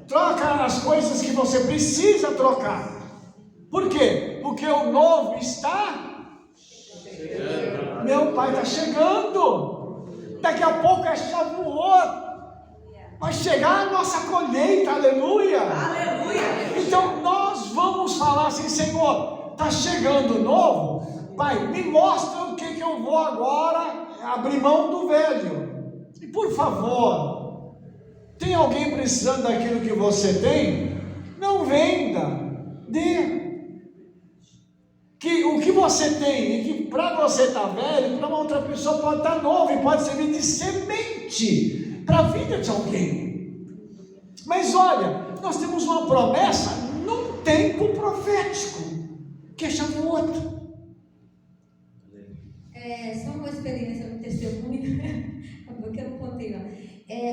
Troca as coisas que você precisa trocar. Por quê? Porque o novo está chegando. Meu pai está chegando. Daqui a pouco é Shavuot. Vai chegar a nossa colheita, aleluia. Aleluia. Então nós vamos falar assim, Senhor, está chegando o novo. Pai, me mostra o que eu vou agora abrir mão do velho. E por favor, tem alguém precisando daquilo que você tem? Não venda, dê. Que o que você tem, e que para você está velho, para uma outra pessoa pode estar novo e pode servir de semente para a vida de alguém. Mas olha, nós temos uma promessa num tempo profético, que é Shavuot. Só uma experiência no testemunho, porque eu não contei lá.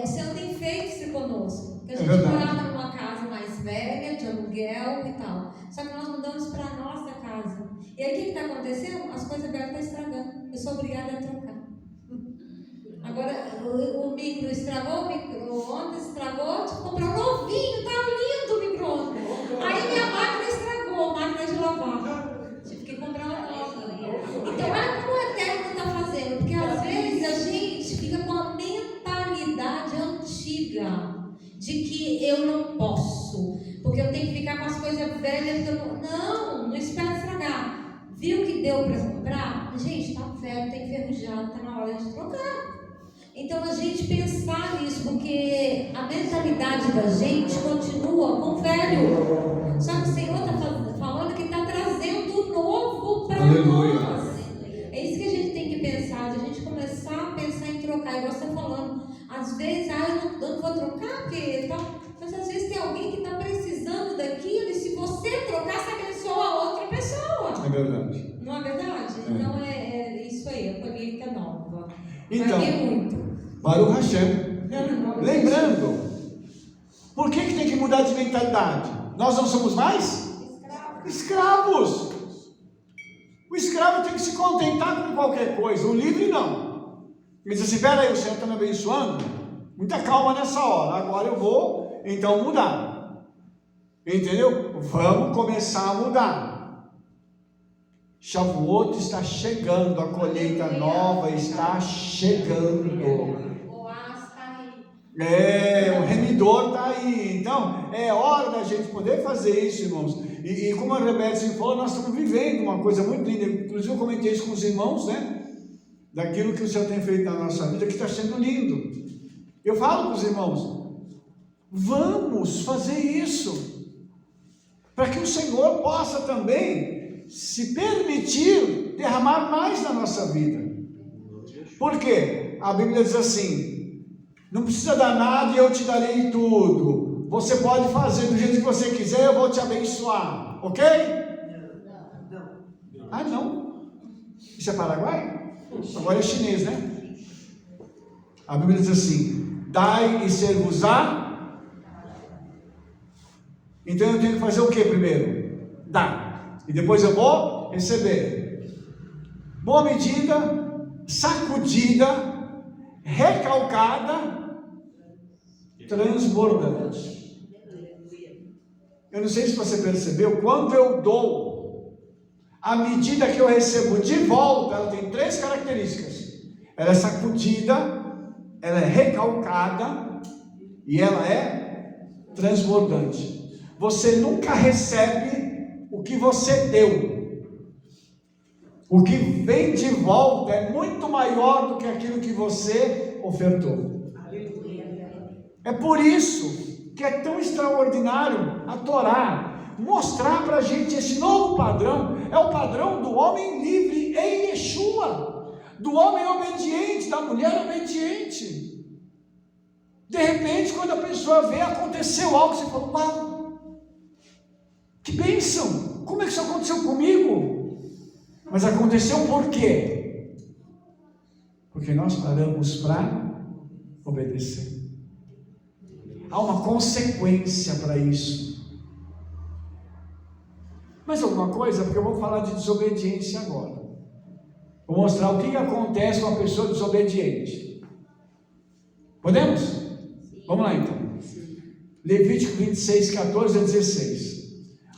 O Senhor tem feito isso conosco. Porque a gente morava numa casa mais velha, de aluguel e tal. Só que nós mudamos para a nossa casa. E aí o que está acontecendo? As coisas velhas estão estragando. Eu sou obrigada a trocar. Agora o micro estragou, o micro-ondas estragou, tive que comprar um novinho, tá lindo o micro-ondas. Aí minha máquina estragou, a máquina de lavar. Tive que comprar uma nova. Então olha como o Eterno está fazendo, porque às vezes a gente fica com a mentalidade antiga de que eu não posso, porque eu tenho que ficar com as coisas velhas. Não espera estragar. Viu que deu para comprar? Gente, tá velho, tá enferrujado, tá na hora de trocar. Então a gente pensar nisso, porque a mentalidade da gente continua com o velho. Só que o Senhor está falando que está trazendo o novo para nós. É isso que a gente tem que pensar, a gente começar a pensar em trocar, igual você falando. Às vezes, eu não vou trocar, porque tal. Mas às vezes tem alguém que está precisando daquilo, e se você trocar, você abençoa a outra pessoa. É verdade. Não é verdade? É. Então é isso aí, a colheita nova. Então, vai ter muito. Baruch Hashem. Lembrando, por que tem que mudar de mentalidade? Nós não somos mais? Escravos. O escravo tem que se contentar com qualquer coisa, o livre não. Ele diz assim: peraí, o Senhor está me abençoando? Muita calma nessa hora, agora eu vou então mudar. Entendeu? Vamos começar a mudar. Shavuot está chegando, a colheita nova está chegando. O remidor está aí. Então é hora da gente poder fazer isso, irmãos. E como a Rebeca falou, nós estamos vivendo uma coisa muito linda. Inclusive eu comentei isso com os irmãos, né? Daquilo que o Senhor tem feito na nossa vida, que está sendo lindo. Eu falo para os irmãos: vamos fazer isso, para que o Senhor possa também se permitir derramar mais na nossa vida. Por quê? A Bíblia diz assim: não precisa dar nada e eu te darei tudo. Você pode fazer do jeito que você quiser, eu vou te abençoar. Ok? Não. Ah, não. Isso é Paraguai? Agora é chinês, né? A Bíblia diz assim: dai e ser-vos-á. Então eu tenho que fazer o que primeiro? Dar. E depois eu vou receber. Boa medida, sacudida, recalcada, transbordante. Eu não sei se você percebeu, quando eu dou, a medida que eu recebo de volta, ela tem 3 características: ela é sacudida, ela é recalcada e ela é transbordante. Você nunca recebe o que você deu. O que vem de volta é muito maior do que aquilo que você ofertou. É por isso que é tão extraordinário a Torá mostrar para a gente esse novo padrão. É o padrão do homem livre em Yeshua, do homem obediente, da mulher obediente. De repente, quando a pessoa vê, aconteceu algo, você fala: uau, que bênção, como é que isso aconteceu comigo? Mas aconteceu por quê? Porque nós paramos para obedecer. Há uma consequência para isso. Mais alguma coisa? Porque eu vou falar de desobediência agora. Vou mostrar o que acontece com uma pessoa desobediente. Podemos? Vamos lá então. Levítico 26, 14 a 16.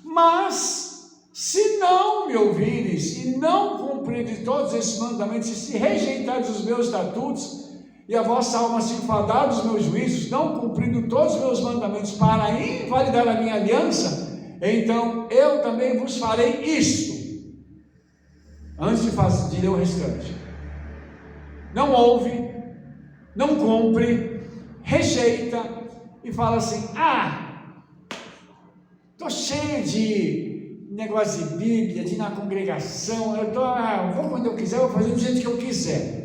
Mas, se não me ouvires e não cumprires todos esses mandamentos, e se rejeitares os meus estatutos, e a vossa alma se enfadar dos meus juízos, não cumprindo todos os meus mandamentos para invalidar a minha aliança, então eu também vos farei isto, antes de ler o restante. Não ouve, não cumpre, rejeita e fala assim: estou cheio de negócio de Bíblia, de ir na congregação, eu vou quando eu quiser, eu vou fazer do jeito que eu quiser.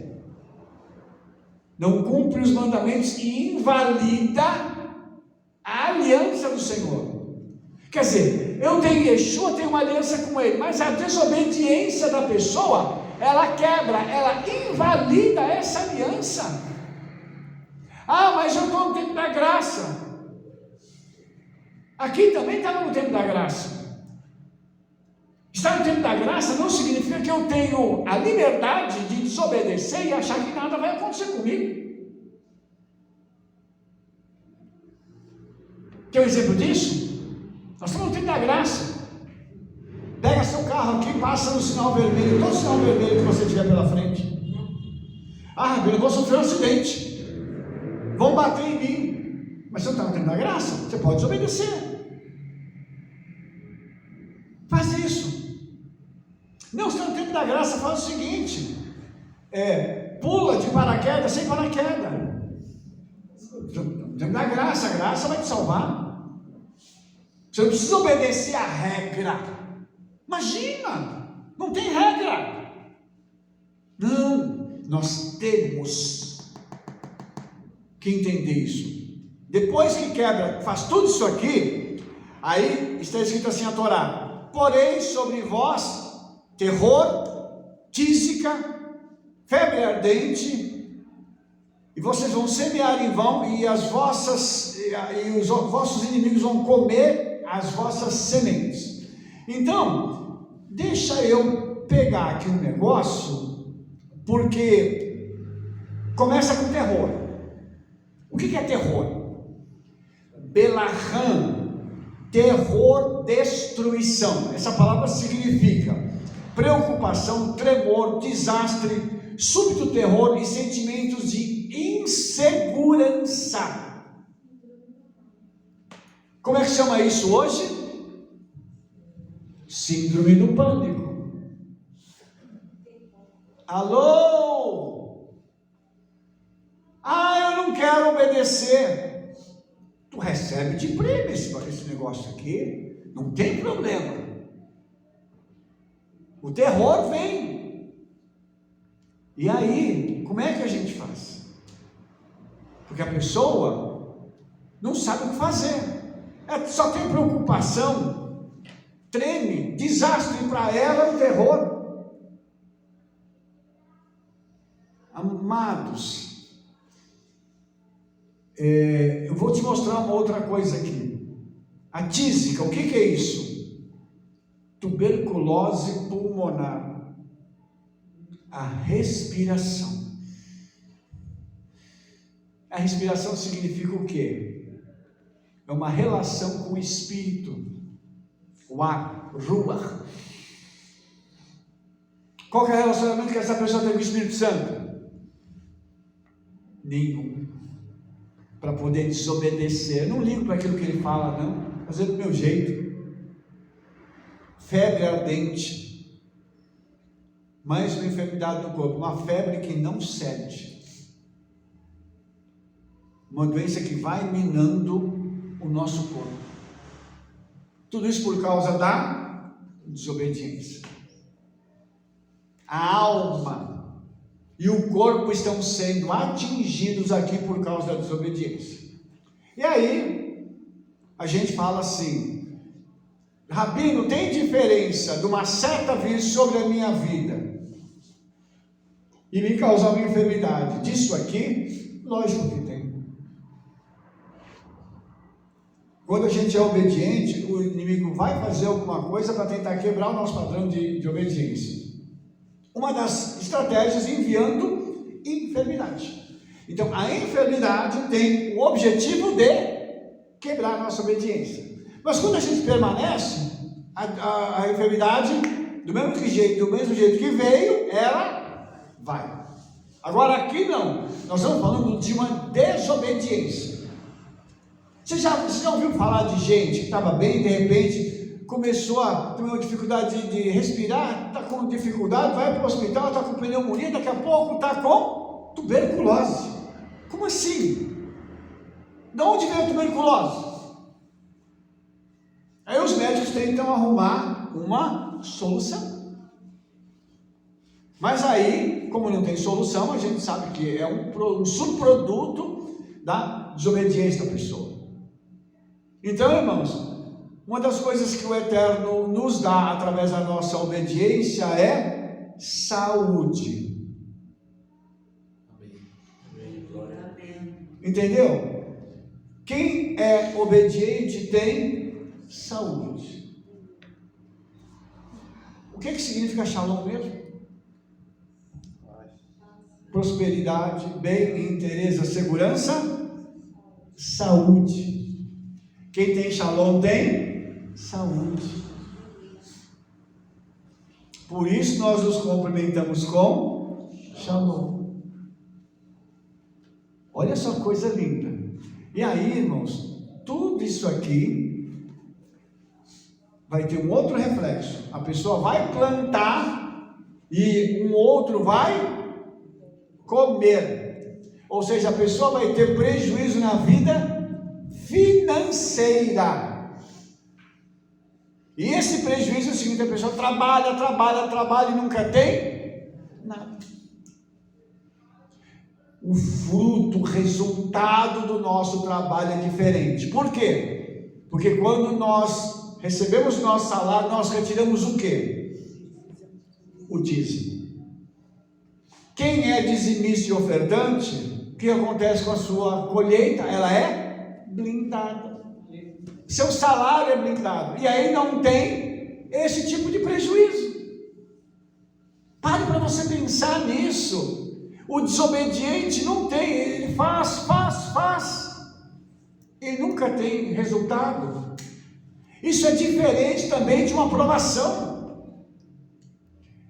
Não cumpre os mandamentos e invalida a aliança do Senhor. Quer dizer, eu tenho Yeshua, tenho uma aliança com Ele, mas a desobediência da pessoa, ela quebra, ela invalida essa aliança. Mas eu estou no tempo da graça. Aqui também estava no tempo da graça. Estar no tempo da graça não significa que eu tenho a liberdade de desobedecer e achar que nada vai acontecer comigo. Quer um exemplo disso? Nós estamos no tempo da graça. Pega seu carro aqui, passa no sinal vermelho, todo sinal vermelho que você tiver pela frente. Eu vou sofrer um acidente, vão bater em mim. Mas você não está no tempo da graça, você pode desobedecer. Faz isso. Não, está no tempo da graça, faz o seguinte: pula de paraquedas sem paraquedas. Da graça, a graça vai te salvar. Você não precisa obedecer a regra. Imagina, não tem regra. Não, nós temos que entender isso. Depois que quebra, faz tudo isso aqui, aí está escrito assim a Torá: porém sobre vós terror, tísica, febre ardente, e vocês vão semear em vão, e os vossos inimigos vão comer as vossas sementes. Então, deixa eu pegar aqui um negócio, porque começa com terror. O que é terror? Belaham, terror, destruição. Essa palavra significa preocupação, tremor, desastre, súbito terror e sentimentos de insegurança. Como é que chama isso hoje? Síndrome do pânico. Alô? Eu não quero obedecer. Tu recebe de prêmio esse negócio aqui, não tem problema. O terror vem. E aí, como é que a gente faz? Porque a pessoa não sabe o que fazer. Só tem preocupação, treme, desastre para ela é o terror. Amados, eu vou te mostrar uma outra coisa aqui. A tísica, o que é isso? Tuberculose pulmonar. A respiração. A respiração significa o quê? É uma relação com o espírito, o ar, ruach. Qual que é o relacionamento que essa pessoa tem com o Espírito Santo? Nenhum. Para poder desobedecer. Eu não ligo para aquilo que ele fala, não. Fazer do meu jeito. Febre ardente. Mais uma enfermidade do corpo, uma febre que não cede, uma doença que vai minando o nosso corpo. Tudo isso por causa da desobediência. A alma e o corpo estão sendo atingidos aqui por causa da desobediência. E aí a gente fala assim: Rabino, tem diferença de uma seta vir sobre a minha vida e me causar uma enfermidade disso aqui? Lógico que tem. Quando a gente é obediente, o inimigo vai fazer alguma coisa para tentar quebrar o nosso padrão de obediência. Uma das estratégias enviando enfermidade. Então a enfermidade tem o objetivo de quebrar a nossa obediência. Mas quando a gente permanece, a enfermidade, do mesmo jeito que veio, ela vai. Agora aqui não, nós estamos falando de uma desobediência. Você já ouviu falar de gente que estava bem, de repente começou a ter uma dificuldade de respirar, está com dificuldade, vai para o hospital, está com pneumonia, daqui a pouco está com tuberculose. Como assim? De onde veio a tuberculose? Aí os médicos tentam arrumar uma solução. Mas aí, como não tem solução, a gente sabe que é um subproduto da desobediência da pessoa. Então, irmãos, uma das coisas que o Eterno nos dá através da nossa obediência é saúde. Entendeu? Quem é obediente tem saúde. O que significa shalom mesmo? Prosperidade, bem, interesse, segurança, saúde. Quem tem shalom tem saúde. Por isso nós nos cumprimentamos com shalom. Olha só que coisa linda. E aí, irmãos, tudo isso aqui vai ter um outro reflexo. A pessoa vai plantar e um outro vai comer. Ou seja, a pessoa vai ter prejuízo na vida financeira. E esse prejuízo é o seguinte: a pessoa trabalha e nunca tem nada. O fruto, o resultado do nosso trabalho é diferente. Por quê? Porque quando nós recebemos o nosso salário, nós retiramos o quê? O dízimo. Quem é dizimista e ofertante, o que acontece com a sua colheita? Ela é blindada. Seu salário é blindado. E aí não tem esse tipo de prejuízo. Pare para você pensar nisso. O desobediente não tem, ele faz. Ele nunca tem resultado. Isso é diferente também de uma aprovação.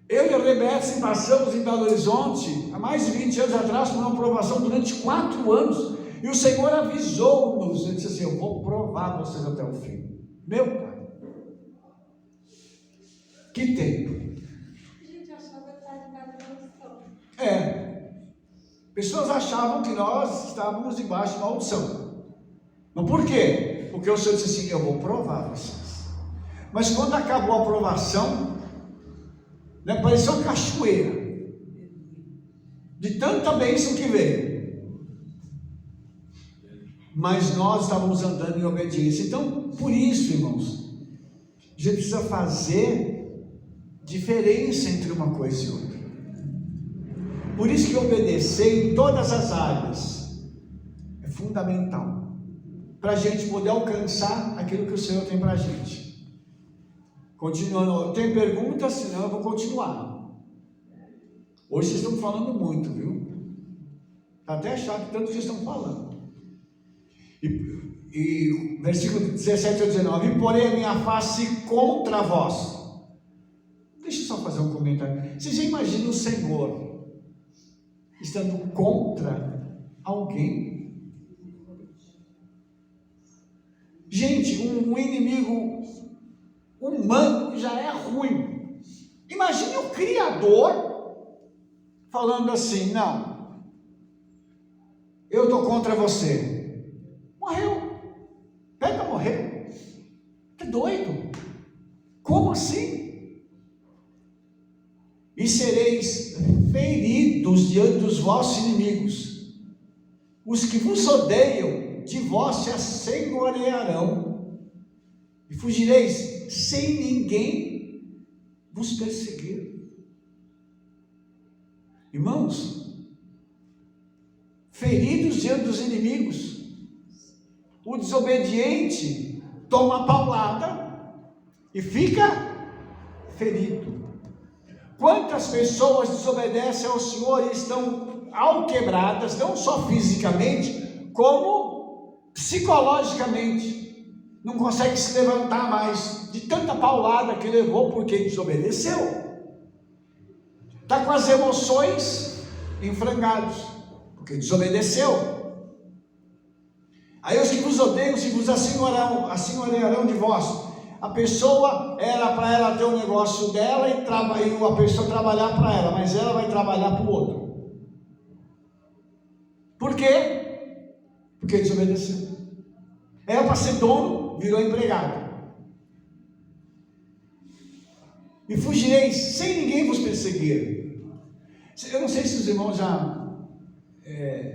Eu e a Rebeca passamos em Belo Horizonte, há mais de 20 anos atrás, por uma aprovação durante 4 anos. E o Senhor avisou-nos, ele disse assim: eu vou provar vocês até o fim. Meu Pai, que tempo. A gente achava que estava debaixo da maldição. Pessoas achavam que nós estávamos debaixo de maldição. Mas por quê? Porque o Senhor disse assim: eu vou provar vocês. Mas quando acabou a aprovação, parecia uma cachoeira de tanta bênção que veio. Mas nós estávamos andando em obediência. Então, por isso, irmãos, a gente precisa fazer diferença entre uma coisa e outra. Por isso que obedecer em todas as áreas é fundamental, para a gente poder alcançar aquilo que o Senhor tem para a gente. Continuando, tem perguntas? Senão eu vou continuar. Hoje vocês estão falando muito, viu? Está até chato tanto que vocês estão falando. E versículo 17 a 19: e porém a minha face contra vós. Deixa eu só fazer um comentário. Você já imagina o Senhor estando contra alguém? Gente, um inimigo humano já é ruim. Imagine o Criador falando assim: não, eu estou contra você. Morreu. Pega, morreu. Tá doido? Como assim? E sereis feridos diante dos vossos inimigos. Os que vos odeiam de vós se assenhorearão, e fugireis sem ninguém vos perseguir. Irmãos, feridos diante dos inimigos. O desobediente toma paulada e fica ferido. Quantas pessoas desobedecem ao Senhor e estão alquebradas, não só fisicamente, como psicologicamente. Não consegue se levantar mais de tanta paulada que levou porque desobedeceu. Está com as emoções em frangalhos, porque desobedeceu. Aí os que vos odeiam se vos assenhorearão de vós. A pessoa era para ela ter o negócio dela e a pessoa trabalhar para ela, mas ela vai trabalhar para o outro. Por quê? Porque desobedeceu. Era para ser dono, virou empregado. E fugireis sem ninguém vos perseguir. Eu não sei se os irmãos já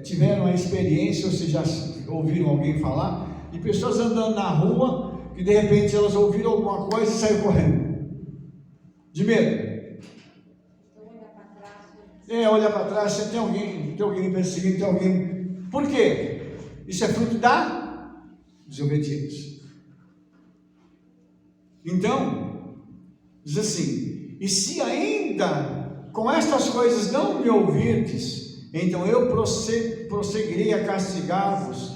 tiveram a experiência, ou se já ouviram alguém falar, de pessoas andando na rua, que de repente elas ouviram alguma coisa e saíram correndo, de medo. Olha para trás, se tem alguém me perseguindo, tem alguém. Por quê? Isso é fruto da desobediência. Então, diz assim: e se ainda com estas coisas não me ouvirdes, então eu prosseguirei a castigar-vos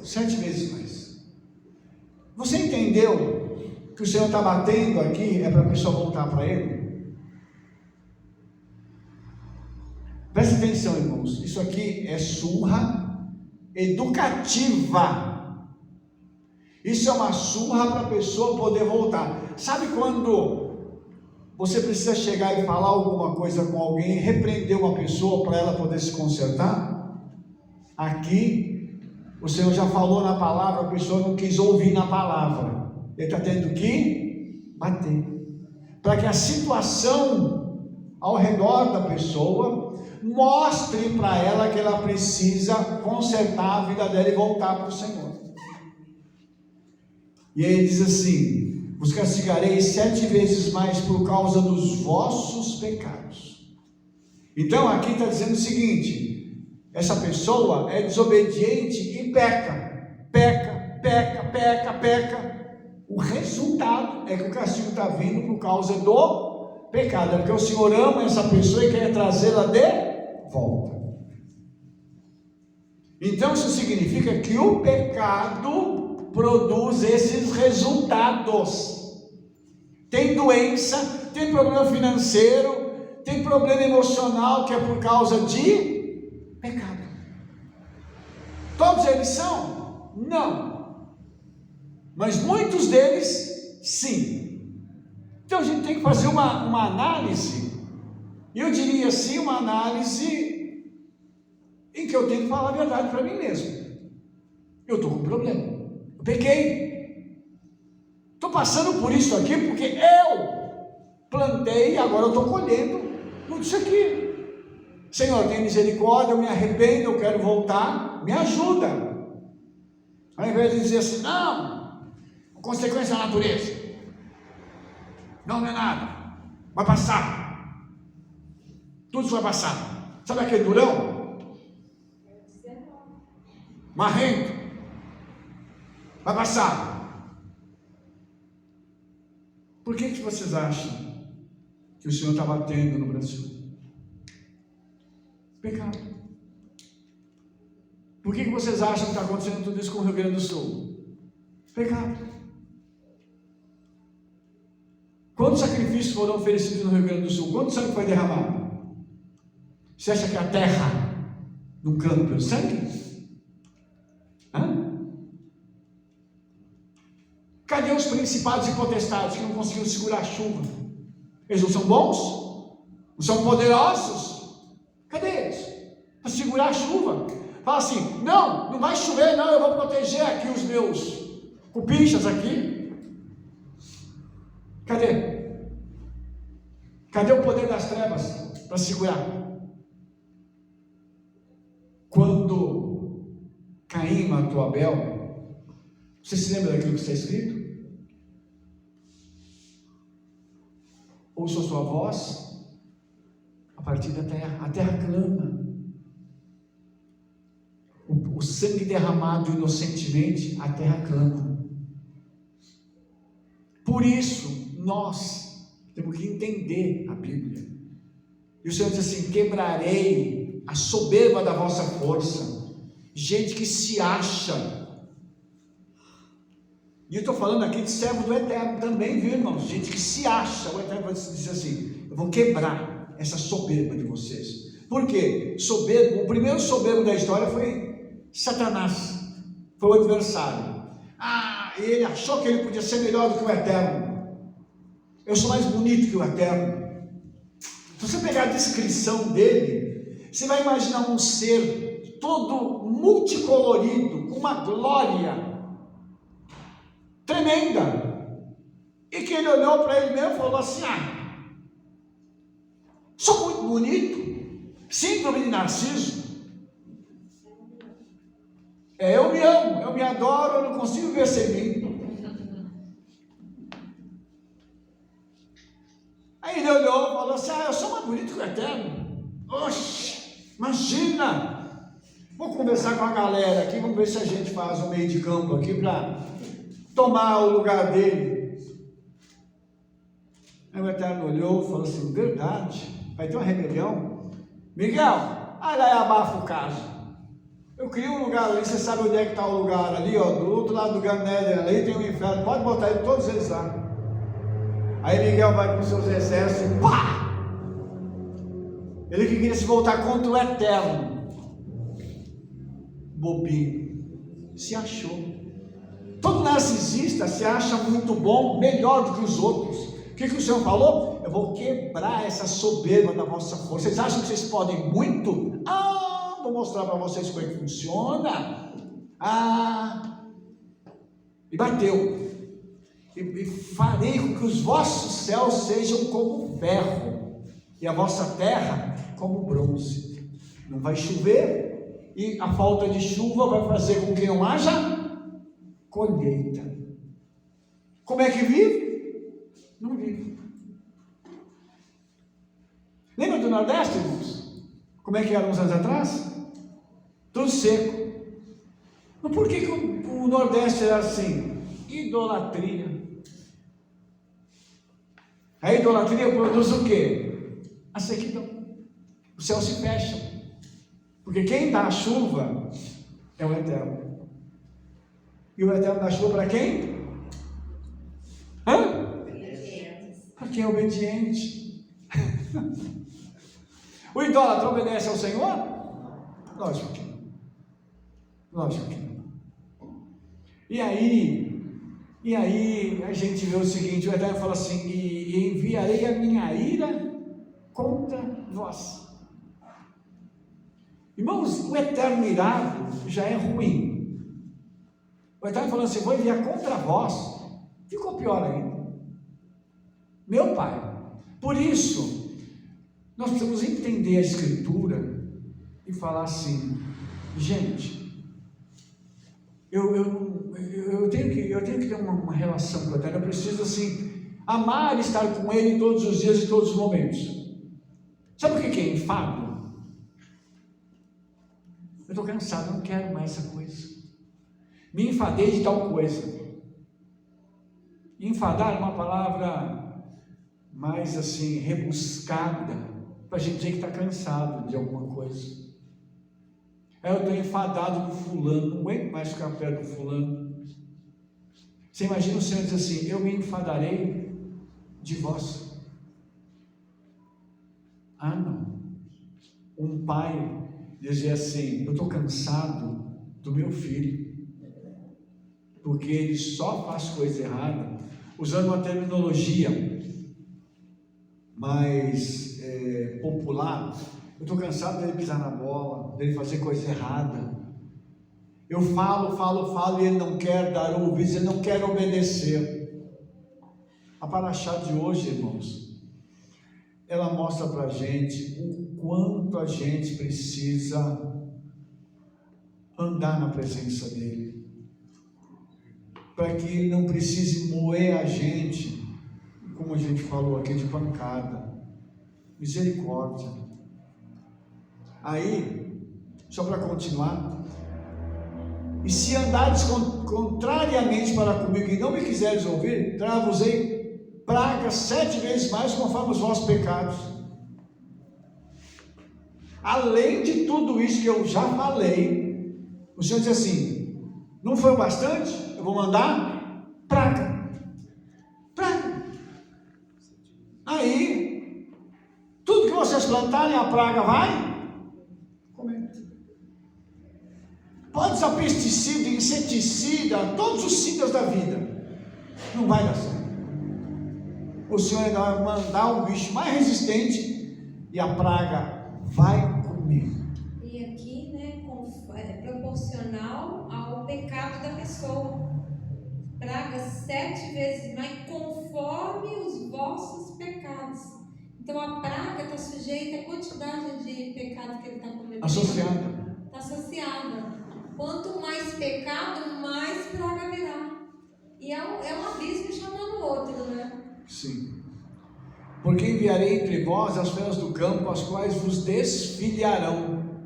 7 vezes mais. Você entendeu que o Senhor está batendo aqui é para a pessoa voltar para Ele? Preste atenção, irmãos, isso aqui é surra educativa. Isso é uma surra para a pessoa poder voltar. Sabe quando você precisa chegar e falar alguma coisa com alguém, repreender uma pessoa para ela poder se consertar? Aqui, o Senhor já falou na palavra, a pessoa não quis ouvir na palavra, ele está tendo que bater, para que a situação ao redor da pessoa mostre para ela que ela precisa consertar a vida dela e voltar para o Senhor. E aí ele diz assim: vos castigarei 7 vezes mais por causa dos vossos pecados. Então aqui está dizendo o seguinte: essa pessoa é desobediente e peca. O resultado é que o castigo está vindo por causa do pecado, é porque o Senhor ama essa pessoa e quer trazê-la de volta. Então isso significa que o pecado produz esses resultados. Tem doença, tem problema financeiro, tem problema emocional que é por causa de pecado. Todos eles são? Não. Mas muitos deles, sim. Então a gente tem que fazer uma análise, e eu diria assim, uma análise em que eu tenho que falar a verdade para mim mesmo. Eu estou com um problema, eu pequei, estou passando por isso aqui porque eu plantei e agora eu estou colhendo tudo isso aqui. Senhor, tenha misericórdia, eu me arrependo, eu quero voltar, me ajuda. Ao invés de dizer assim, não, consequência da natureza, não é nada, vai passar, tudo isso vai passar. Sabe aquele durão? Marrento, vai passar. Por que vocês acham que o Senhor está batendo no Brasil? Pecado. Por que vocês acham que está acontecendo tudo isso com o Rio Grande do Sul? Pecado. Quantos sacrifícios foram oferecidos no Rio Grande do Sul? Quanto sangue foi derramado? Você acha que a terra não clama pelo sangue? Cadê os principados e potestades que não conseguiram segurar a chuva? Eles não são bons? Não são poderosos? Cadê eles? Para segurar a chuva. Fala assim, não vai chover não, eu vou proteger aqui os meus cupinchas aqui. Cadê? Cadê o poder das trevas para segurar? Quando Caim matou Abel, você se lembra daquilo que está escrito? Ouça a sua voz a partir da terra, a terra clama. O sangue derramado inocentemente, a terra clama. Por isso, nós temos que entender a Bíblia. E o Senhor diz assim: quebrarei a soberba da vossa força. Gente que se acha. E eu estou falando aqui de servo do Eterno também, viu, irmãos? Gente que se acha. O Eterno vai dizer assim: eu vou quebrar essa soberba de vocês. Por quê? Soberbo, o primeiro soberbo da história foi Satanás, foi o adversário. Ele achou que ele podia ser melhor do que o Eterno. Eu sou mais bonito que o Eterno. Se você pegar a descrição dele, você vai imaginar um ser todo multicolorido, com uma glória tremenda, e que ele olhou para ele mesmo e falou assim: sou muito bonito, síndrome de Narciso. Eu me amo, eu me adoro, eu não consigo ver sem mim. Aí ele olhou e falou assim: eu sou mais bonito que o Eterno. Oxe, imagina. Vou conversar com a galera aqui, vamos ver se a gente faz um meio de campo aqui para tomar o lugar dele. Aí o Eterno olhou e falou assim: verdade, vai ter uma rebelião? Miguel, aí abafa o caso. Eu crio um lugar ali, você sabe onde é que está o lugar ali, ó, do outro lado do Ganélia, ali tem um inferno, pode botar ele, todos eles lá. Aí Miguel vai com seus exércitos, pá! Ele que queria se voltar contra o Eterno. Bobinho, se achou. Todo narcisista se acha muito bom, melhor do que os outros. O que o Senhor falou? eu vou quebrar essa soberba da vossa força. Vocês acham que vocês podem muito? Vou mostrar para vocês como é que funciona. E bateu. E farei com que os vossos céus sejam como ferro, e a vossa terra como bronze. Não vai chover, e a falta de chuva vai fazer com que não haja colheita. Como é que vive? Não vive. Lembra do Nordeste, irmãos? Como é que era uns anos atrás? Tudo seco. Mas por que o Nordeste era assim? Idolatria. A idolatria produz o quê? A sequidão. O céu se fecha. Porque quem dá a chuva é o Eterno. E o Eterno dá chuva para quem? Para quem é obediente. O idólatra obedece ao Senhor? Lógico que não. Lógico que não. E aí a gente vê o seguinte: o Eterno fala assim: e enviarei a minha ira contra vós. Irmãos, o Eterno irado já é ruim. O Eterno falando assim: vou enviar contra vós, ficou pior ainda. Meu Pai. Por isso, nós precisamos entender a Escritura e falar assim: gente, eu tenho que ter uma relação com o Eterno. Eu preciso assim amar e estar com Ele todos os dias e todos os momentos. Sabe o que é enfado? Eu estou cansado, não quero mais essa coisa. Me enfadei de tal coisa. Enfadar é uma palavra mais assim rebuscada para a gente dizer que está cansado de alguma coisa. Eu estou enfadado com fulano, não aguento mais ficar perto do fulano. Você imagina o Senhor dizer assim: eu me enfadarei de vós. Não. Um pai dizer assim: eu estou cansado do meu filho, porque ele só faz coisa errada, usando uma terminologia mais popular. Eu estou cansado dele pisar na bola, dele fazer coisa errada. Eu falo e ele não quer dar ouvidos, ele não quer obedecer. A paraxá de hoje, irmãos, ela mostra para a gente o quanto a gente precisa andar na presença dele, para que ele não precise moer a gente, como a gente falou aqui, de pancada. Misericórdia. Aí, só para continuar: e se andares contrariamente para comigo e não me quiseres ouvir, trago-vos-ei pragas 7 vezes mais conforme os vossos pecados. Além de tudo isso que eu já falei, o Senhor diz assim: não foi o bastante? Eu vou mandar praga. Aí, tudo que vocês plantarem, a praga vai comer. Pode usar pesticida, inseticida, todos os cidas da vida, não vai dar certo. O Senhor ainda vai mandar um bicho mais resistente e a praga vai comer. E aqui, é proporcional ao pecado da pessoa. Praga 7 vezes mais conforme os vossos pecados. Então a praga está sujeita à quantidade de pecado que ele está cometendo. Associada. Está associada. Quanto mais pecado, mais praga virá. E é um abismo chamando o outro, né? Sim. Porque enviarei entre vós as feras do campo, as quais vos desfilharão,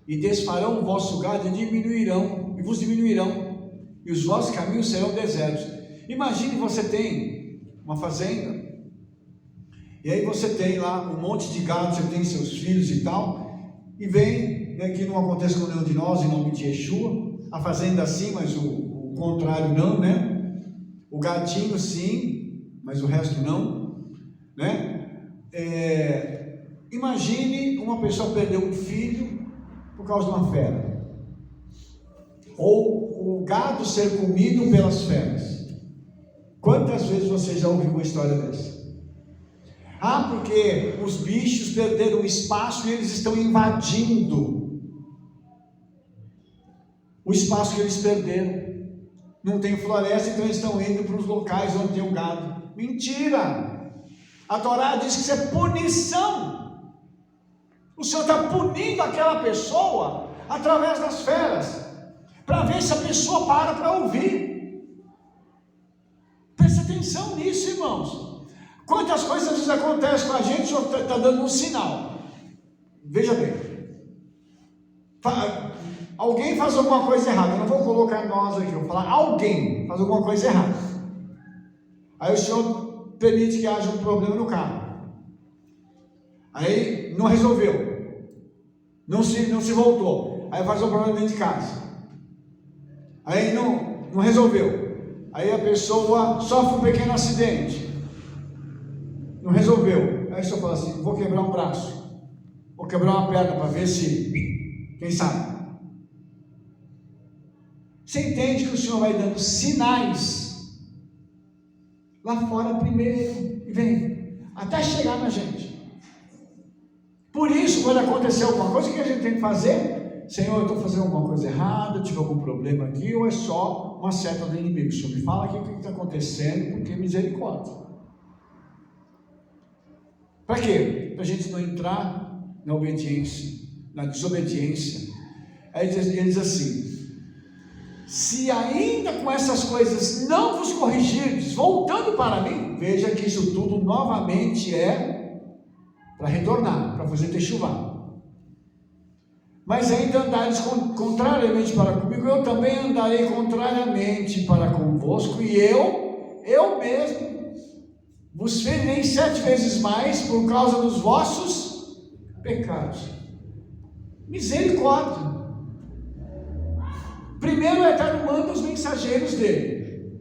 e desfarão o vosso gado, e vos diminuirão, e os vossos caminhos serão desertos. Imagine, você tem uma fazenda, e aí você tem lá um monte de gado, você tem seus filhos e tal, e vem, que não aconteça com nenhum de nós, em nome de Yeshua, a fazenda sim, mas o contrário não, né? O gadinho sim, mas o resto não, né? Imagine uma pessoa perder um filho por causa de uma fera, ou o gado ser comido pelas feras. Quantas vezes você já ouviu uma história dessa? Ah, porque os bichos perderam espaço e eles estão invadindo o espaço que eles perderam. Não tem floresta, então eles estão indo para os locais onde tem o gado. Mentira! A Torá diz que isso é punição. O Senhor está punindo aquela pessoa através das feras, para ver se a pessoa para ouvir. Presta atenção nisso, irmãos. Quantas coisas às vezes acontecem com a gente, o Senhor está dando um sinal. Veja bem, alguém faz alguma coisa errada, eu não vou colocar nós aqui, eu vou falar alguém faz alguma coisa errada. Aí o Senhor permite que haja um problema no carro. Aí não resolveu, não se voltou. Aí faz um problema dentro de casa. Aí não resolveu. Aí a pessoa sofre um pequeno acidente. Não resolveu. Aí o Senhor fala assim: vou quebrar um braço, vou quebrar uma perna para ver se, quem sabe. Você entende que o Senhor vai dando sinais lá fora primeiro e vem até chegar na gente. Por isso, quando acontecer alguma coisa, o que a gente tem que fazer? Senhor, eu estou fazendo alguma coisa errada, tive algum problema aqui, ou é só uma seta do inimigo? O Senhor me fala aqui o que está acontecendo, porque misericórdia. Para quê? Para a gente não entrar na obediência, na desobediência. Aí ele diz assim: se ainda com essas coisas não vos corrigirdes, voltando para mim, veja que isso tudo novamente é para retornar, para fazer techuvá. Mas ainda andares contrariamente para comigo, eu também andarei contrariamente para convosco, e eu mesmo vos ferirei 7 vezes mais por causa dos vossos pecados. Misericórdia. Primeiro o Eterno manda os mensageiros dele,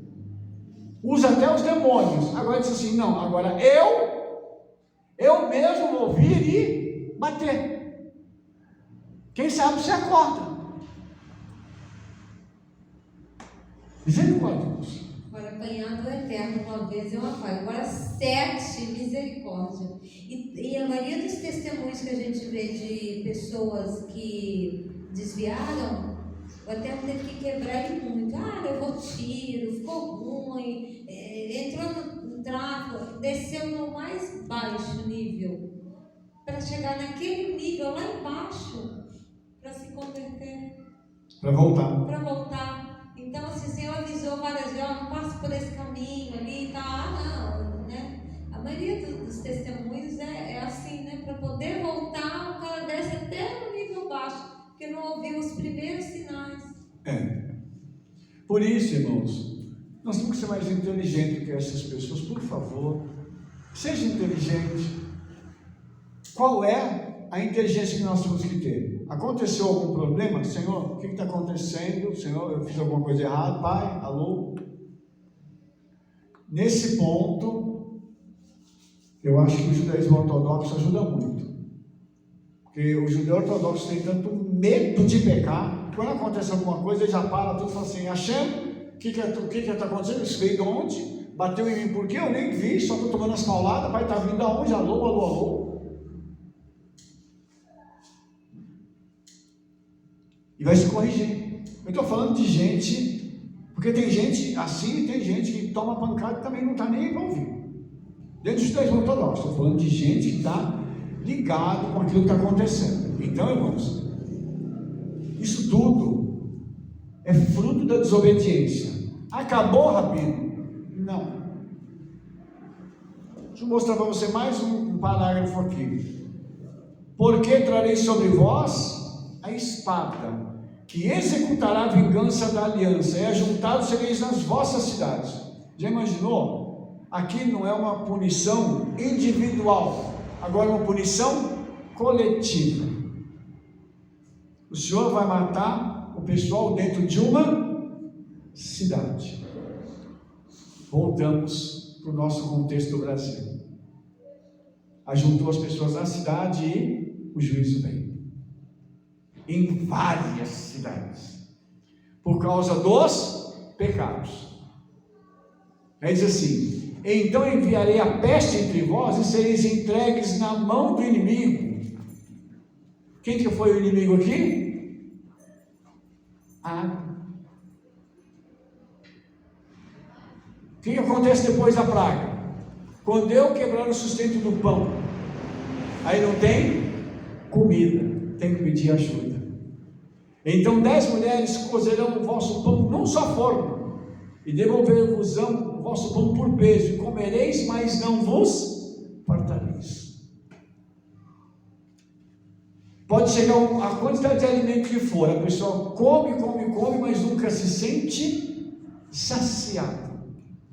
usa até os demônios. Agora diz assim: não, agora eu mesmo vou vir e bater. Quem sabe você acorda. Misericórdia. Agora, apanhar do Eterno uma vez é uma falha, agora 7, misericórdia. E a maioria dos testemunhos que a gente vê de pessoas que desviaram, o Eterno teve que quebrar ele muito. Levou tiro, ficou ruim, entrou no tráfico, desceu no mais baixo nível, para chegar naquele nível lá embaixo, para se converter, para voltar. Então, assim, o Senhor avisou várias vezes: não passe por esse caminho ali e tal. Não, né? A maioria dos testemunhos é assim, né? Para poder voltar, o cara desce até no nível baixo, porque não ouviu os primeiros sinais. Por isso, irmãos, nós temos que ser mais inteligentes do que essas pessoas. Por favor, seja inteligente. Qual é a inteligência que nós temos que ter? Aconteceu algum problema? Senhor, o que está acontecendo? Senhor, eu fiz alguma coisa errada? Pai, alô? Nesse ponto, eu acho que o judaísmo ortodoxo ajuda muito. Porque o judeu ortodoxo tem tanto medo de pecar, quando acontece alguma coisa, ele já para tudo e fala assim: Hashem, o que está acontecendo? Isso veio de onde? Bateu em mim por quê? Eu nem vi, só estou tomando as pauladas. Pai, está vindo aonde? Alô, alô, alô. E vai se corrigir. Eu estou falando de gente, porque tem gente assim e tem gente que toma pancada e também não está nem envolvido. Dentro dos judaísmo ortodoxo, estou falando de gente que está ligado com aquilo que está acontecendo. Então, irmãos, isso tudo é fruto da desobediência. Acabou, Rabino? Não. Deixa eu mostrar para você mais um parágrafo aqui. Porque trarei sobre vós a espada, que executará a vingança da aliança, e ajuntados sereis nas vossas cidades. Já imaginou? Aqui não é uma punição individual, agora é uma punição coletiva. O Senhor vai matar o pessoal dentro de uma cidade. Voltamos para o nosso contexto do Brasil. Ajuntou as pessoas na cidade e o juízo vem. Em várias cidades, por causa dos pecados. Aí diz assim: então enviarei a peste entre vós e sereis entregues na mão do inimigo. Quem que foi o inimigo aqui? A água. O que acontece depois da praga? Quando eu quebrar o sustento do pão, aí não tem comida, tem que pedir ajuda. Então 10 mulheres cozerão o vosso pão num só forno, e devolver-vos-ão o vosso pão por peso, e comereis, mas não vos fartareis. Pode chegar a quantidade de alimento que for, a pessoa come, mas nunca se sente saciada,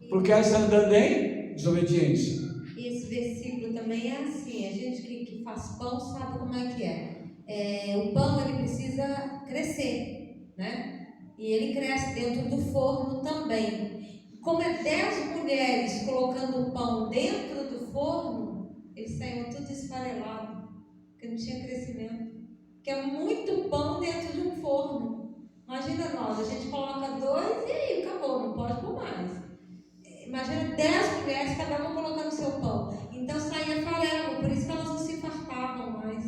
porque ela está andando em desobediência. E esse versículo também é assim, a gente que faz pão sabe como é que é. O pão ele precisa crescer, né? E ele cresce dentro do forno também. Como é 10 mulheres colocando o pão dentro do forno, eles saíram tudo esfarelado, porque não tinha crescimento. Porque é muito pão dentro de um forno. Imagina nós, a gente coloca 2 e aí acabou, não pode pôr mais. Imagina 10 mulheres, cada uma colocando seu pão. Então saía farelo, por isso que elas não se fartavam mais,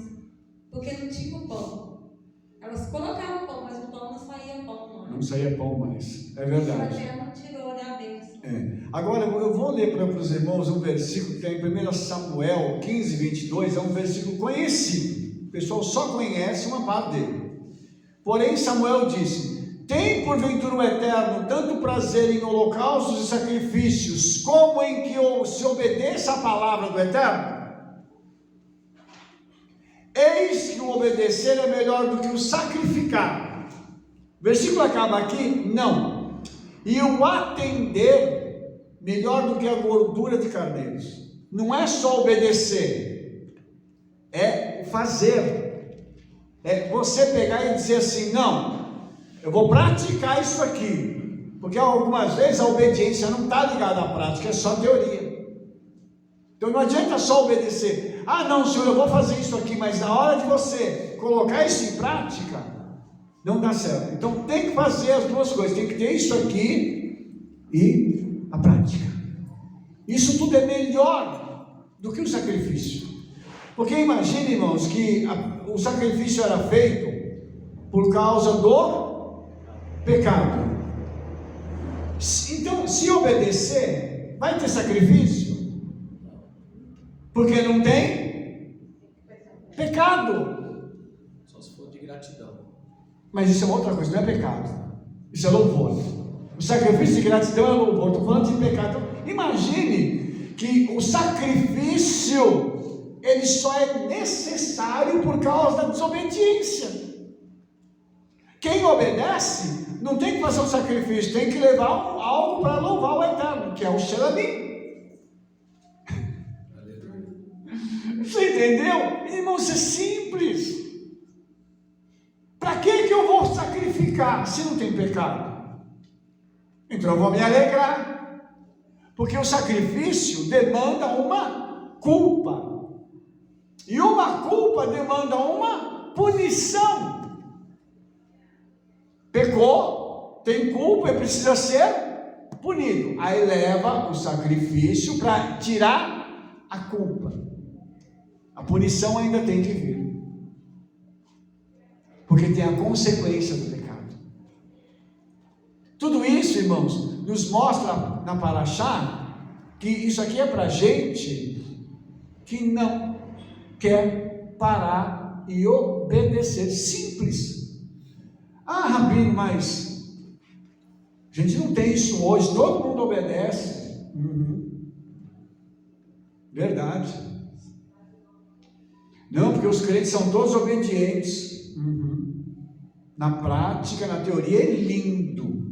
porque não tinha o pão. Elas colocavam pão, mas o pão não saía pão mais. Não saía pão mais, é verdade. Até não tirou da bênção. Agora eu vou ler para os irmãos um versículo que está em 1 Samuel 15, 22, é um versículo conhecido. O pessoal só conhece uma parte dele. Porém Samuel disse: tem porventura o Eterno tanto prazer em holocaustos e sacrifícios, como em que se obedeça a palavra do Eterno? Eis que o obedecer é melhor do que o sacrificar. O versículo acaba aqui, não. E o atender melhor do que a gordura de carneiros. Não é só obedecer, é fazer. É você pegar e dizer assim: não, eu vou praticar isso aqui. Porque algumas vezes a obediência não está ligada à prática, é só teoria. Então não adianta só obedecer. Ah não, Senhor, eu vou fazer isso aqui, mas na hora de você colocar isso em prática, não dá certo. Então tem que fazer as duas coisas, tem que ter isso aqui e a prática. Isso tudo é melhor do que o sacrifício. Porque imagine, irmãos, que o sacrifício era feito por causa do pecado. Então, se obedecer, vai ter sacrifício? Porque não tem pecado. Só se for de gratidão. Mas isso é uma outra coisa, não é pecado. Isso é louvor. O sacrifício de gratidão é louvor. Estou falando de pecado. Então, imagine que o sacrifício ele só é necessário por causa da desobediência. Quem obedece não tem que fazer um sacrifício, tem que levar algo para louvar o Eterno, que é o Shelamim. Você entendeu? Irmãos, é simples. Para que eu vou sacrificar se não tem pecado? Então eu vou me alegrar, porque o sacrifício demanda uma culpa, e uma culpa demanda uma punição. Pecou, tem culpa e precisa ser punido. Aí leva o sacrifício para tirar a culpa. A punição ainda tem que vir, porque tem a consequência do pecado. Tudo isso, irmãos, nos mostra na Paraxá que isso aqui é para gente que não quer parar e obedecer. Simples. Ah, Rabino, mas a gente não tem isso hoje, todo mundo obedece. Verdade. Não, porque os crentes são todos obedientes. Na prática, na teoria é lindo.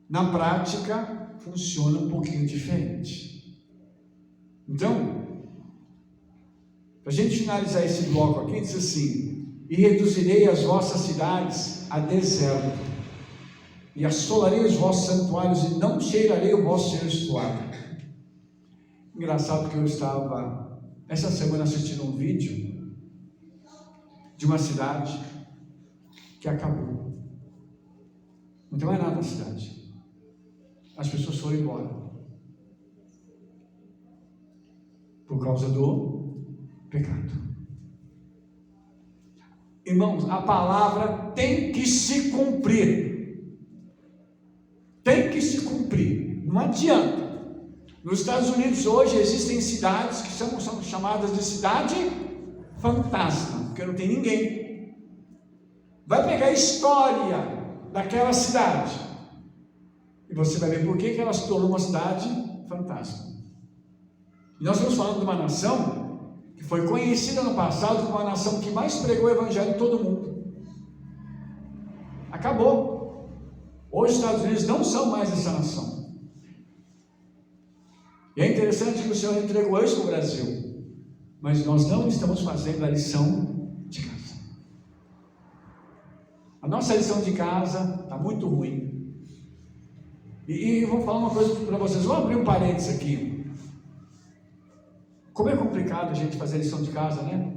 Na prática funciona um pouquinho diferente. Então, para a gente finalizar esse bloco aqui, diz assim: e reduzirei as vossas cidades a deserto, e assolarei os vossos santuários, e não cheirarei o vosso cheiro suave. Engraçado que eu estava essa semana assistindo um vídeo de uma cidade que acabou. Não tem mais nada na cidade. As pessoas foram embora. Por causa do pecado. Irmãos, a palavra tem que se cumprir. Tem que se cumprir. Não adianta. Nos Estados Unidos hoje existem cidades que são chamadas de cidade fantasma, porque não tem ninguém. Vai pegar a história daquela cidade e você vai ver por que ela se tornou uma cidade fantasma. E nós estamos falando de uma nação que foi conhecida no passado como a nação que mais pregou o evangelho em todo o mundo. Acabou. Hoje os Estados Unidos não são mais essa nação. E é interessante que o Senhor entregou isso para o Brasil, mas nós não estamos fazendo a lição de casa. A nossa lição de casa está muito ruim. E eu vou falar uma coisa para vocês. Vou abrir um parênteses aqui. Como é complicado a gente fazer lição de casa, né?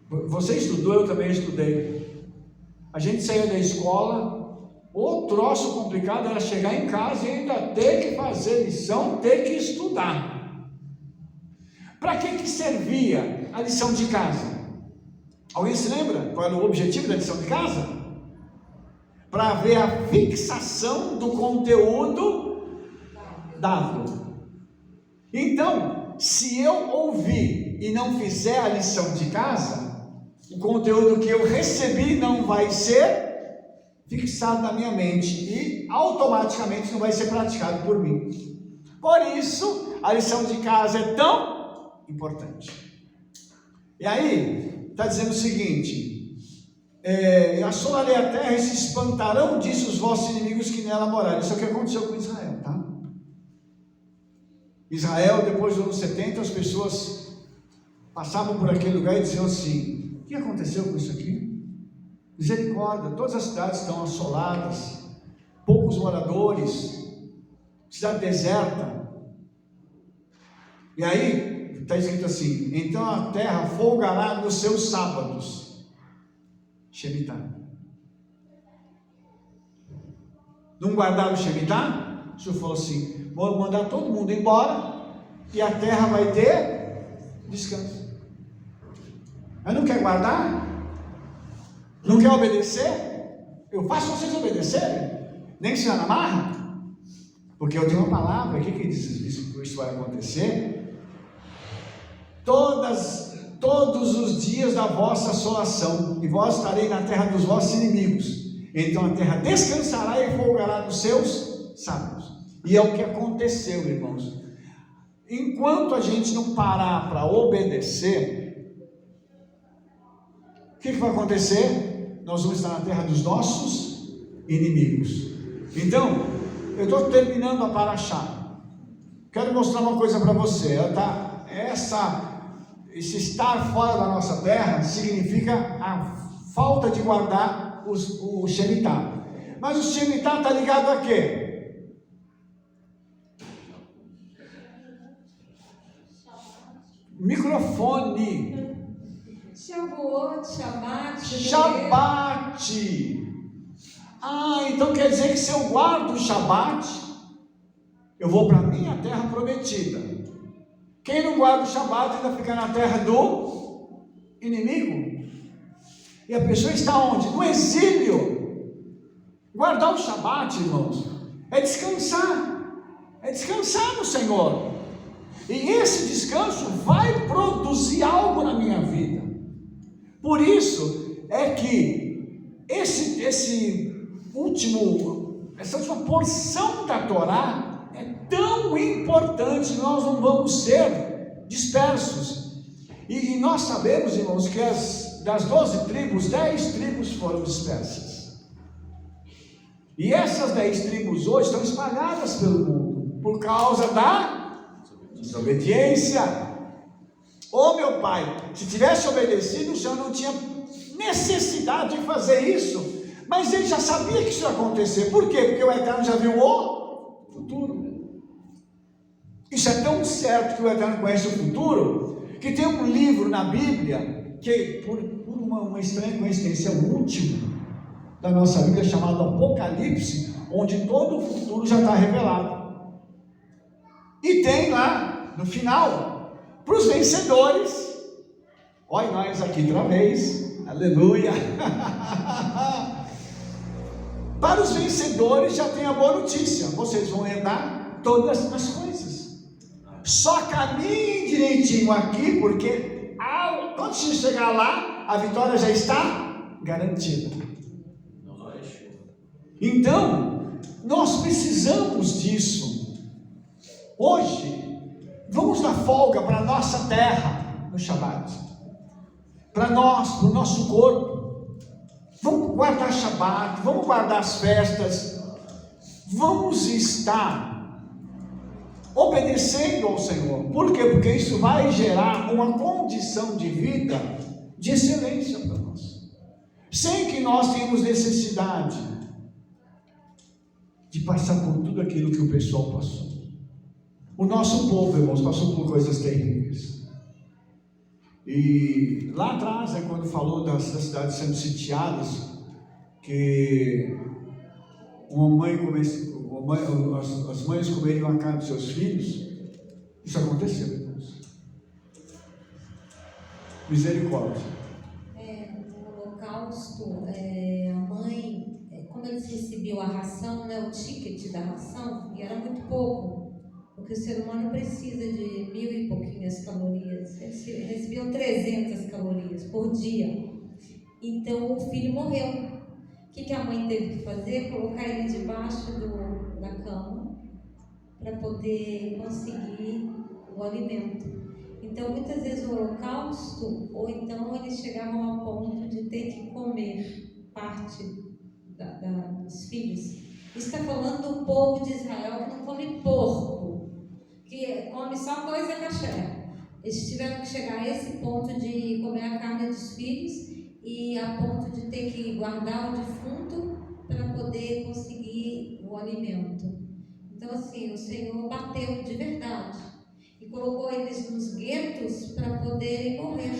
Você estudou, eu também estudei. A gente saía da escola, o troço complicado era chegar em casa e ainda ter que fazer lição, ter que estudar. Para que servia a lição de casa? Alguém se lembra qual era o objetivo da lição de casa? Para ver a fixação do conteúdo dado. Então, se eu ouvir e não fizer a lição de casa, o conteúdo que eu recebi não vai ser fixado na minha mente e automaticamente não vai ser praticado por mim. Por isso, a lição de casa é tão importante. E aí, está dizendo o seguinte: assolarei a terra e se espantarão disso os vossos inimigos que nela morarem. Isso é o que aconteceu com Israel, tá? Israel, depois dos anos 70, as pessoas passavam por aquele lugar e diziam assim: o que aconteceu com isso aqui? Misericórdia, todas as cidades estão assoladas, poucos moradores, cidade deserta. E aí está escrito assim: então a terra folgará nos seus sábados. Shemitah. Não guardaram o Shemitah? O Senhor falou assim: vou mandar todo mundo embora e a terra vai ter descanso. Mas não quer guardar? Não quer obedecer? Eu faço vocês obedecerem, nem se na marra, porque eu tenho uma palavra aqui que diz isso vai acontecer. Todos os dias da vossa assolação, e vós estareis na terra dos vossos inimigos. Então a terra descansará e folgará nos seus sábados. E é o que aconteceu, irmãos. Enquanto a gente não parar para obedecer, o que vai acontecer? Nós vamos estar na terra dos nossos inimigos. Então, eu estou terminando a paraxá. Quero mostrar uma coisa para você. Esse estar fora da nossa terra significa a falta de guardar o Shemitah. Mas o Shemitah está ligado a quê? Microfone. Shabat. Então quer dizer que se eu guardo o Shabat, eu vou para a minha terra prometida. Quem não guarda o Shabat ainda fica na terra do inimigo. E a pessoa está onde? No exílio. Guardar o Shabat, irmãos, é descansar. É descansar no Senhor. E esse descanso vai produzir algo na minha vida. Por isso é que essa última porção da Torá é tão importante. Nós não vamos ser dispersos. E nós sabemos, irmãos, que das 12 tribos, 10 tribos foram dispersas. E essas 10 tribos hoje estão espalhadas pelo mundo por causa da desobediência. Meu pai, se tivesse obedecido, o Senhor não tinha necessidade de fazer isso, mas ele já sabia que isso ia acontecer. Por quê? Porque o Eterno já viu o futuro. Isso é tão certo que o Eterno conhece o futuro, que tem um livro na Bíblia, que por uma estranha coincidência é o último da nossa Bíblia, chamado Apocalipse, onde todo o futuro já está revelado. E tem lá, no final, para os vencedores, olha nós aqui outra vez, aleluia. Para os vencedores já tem a boa notícia: vocês vão herdar todas as coisas. Só caminhem direitinho aqui, porque quando você chegar lá, a vitória já está garantida. Então, nós precisamos disso. Hoje, vamos dar folga para a nossa terra no Shabat, para nós, para o nosso corpo. Vamos guardar Shabat, vamos guardar as festas, vamos estar obedecendo ao Senhor. Por quê? Porque isso vai gerar uma condição de vida de excelência para nós, sem que nós tenhamos necessidade de passar por tudo aquilo que o pessoal passou. O nosso povo, irmãos, passou por coisas terríveis. E lá atrás, quando falou das cidades sendo sitiadas, que as mães comeriam a carne dos seus filhos, isso aconteceu, irmãos. Misericórdia. No Holocausto, a mãe, como eles recebiam a ração, o ticket da ração, e era muito pouco, porque o ser humano precisa de 1000 e pouquinhas calorias. Eles recebiam 300 calorias por dia. Então o filho morreu. O que a mãe teve que fazer? Colocar ele debaixo da cama para poder conseguir o alimento. Então muitas vezes o holocausto, ou então eles chegavam ao ponto de ter que comer parte dos filhos. Isso está falando do povo de Israel que não come porco, que come só coisa caché. Eles tiveram que chegar a esse ponto de comer a carne dos filhos e a ponto de ter que guardar o defunto para poder conseguir o alimento. Então assim, o Senhor bateu de verdade e colocou eles nos guetos para poderem morrer.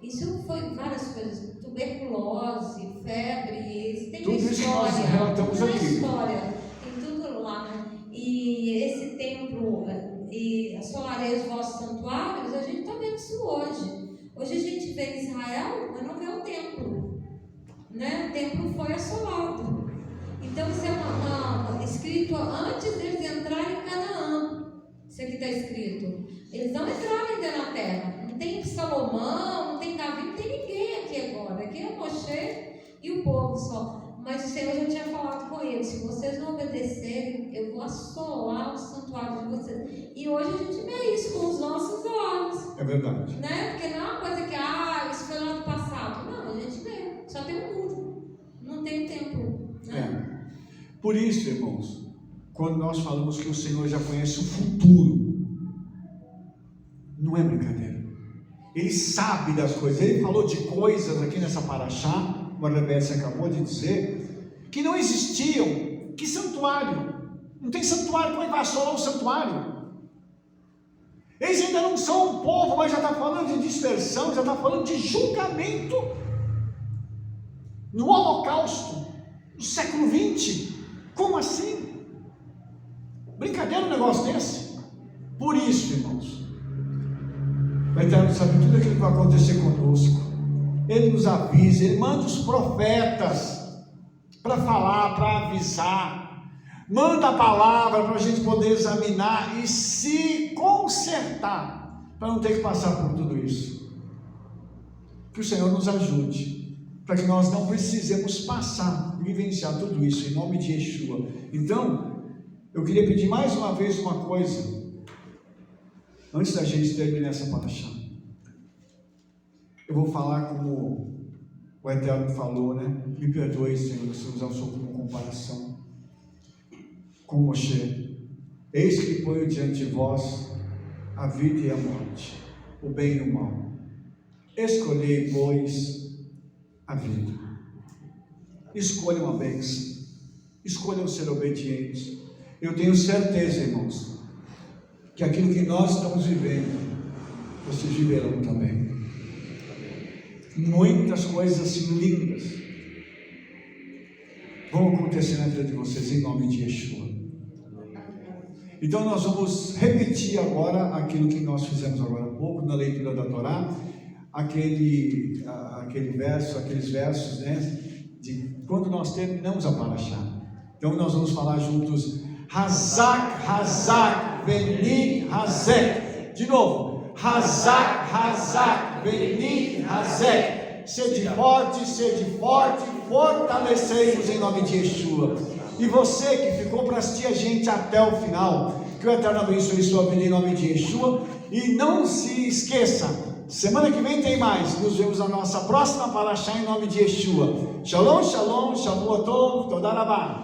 Isso foi várias coisas, tuberculose, febre, tem tudo isso história, nós relatamos aqui. História, tem tudo lá, né? E esse templo e solareia os vossos santuários, a gente está vendo isso hoje. Hoje a gente vê Israel, mas não vê o templo, né? O templo foi assolado. Então isso é escrito antes deles entrarem em Canaã. Isso aqui está escrito. Eles não entraram ainda na terra. Não tem Salomão, não tem Davi, não tem ninguém aqui agora. Aqui é o Moshe e o povo só. Mas o Senhor já tinha falado com eles: se vocês não obedecerem, eu vou assolar o santuário de vocês. E hoje a gente vê isso com os nossos olhos. É verdade. Né? Porque não é uma coisa que, isso foi lá do passado. Não, a gente vê. Só tem um muro. Não tem templo. Né? Por isso, irmãos, quando nós falamos que o Senhor já conhece o futuro, não é brincadeira. Ele sabe das coisas. Ele falou de coisas aqui nessa paraxá, como a Rebeca acabou de dizer, que não existiam. Que santuário? Não tem santuário, como é que vai assolar um santuário? Eles ainda não são um povo, mas já está falando de dispersão, já está falando de julgamento. No Holocausto, no século 20, como assim? Brincadeira um negócio desse? Por isso, irmãos, o Eterno sabe tudo aquilo que vai acontecer conosco. Ele nos avisa, Ele manda os profetas para falar, para avisar, manda a palavra para a gente poder examinar e se consertar, para não ter que passar por tudo isso. Que o Senhor nos ajude, para que nós não precisemos passar, vivenciar tudo isso, em nome de Yeshua. Então, eu queria pedir mais uma vez uma coisa, antes da gente terminar essa paraxá. Eu vou falar como o Eterno falou, né? Me perdoe, Senhor, se usar o Senhor como comparação com Moshe. Eis que ponho diante de vós a vida e a morte, o bem e o mal. Escolhei, pois, a vida. Escolham a bênção. Escolham ser obedientes. Eu tenho certeza, irmãos, que aquilo que nós estamos vivendo, vocês viverão também. Muitas coisas assim lindas vão acontecer na vida de vocês, em nome de Yeshua. Então nós vamos repetir agora aquilo que nós fizemos agora há pouco, na leitura da Torá, aqueles versos, né, de quando nós terminamos a Parashá. Então nós vamos falar juntos, Hazak, Hazak, Beni, Hazek. De novo, Hazak, Hazak, Beni, Hazek. Sede forte, fortalecei-vos em nome de Yeshua. E você que ficou para assistir a gente até o final, que o Eterno abençoe sua vida em nome de Yeshua. E não se esqueça, semana que vem tem mais. Nos vemos na nossa próxima Parashá em nome de Yeshua. Shalom, shalom, Shavuot Tov, Toda Rabá.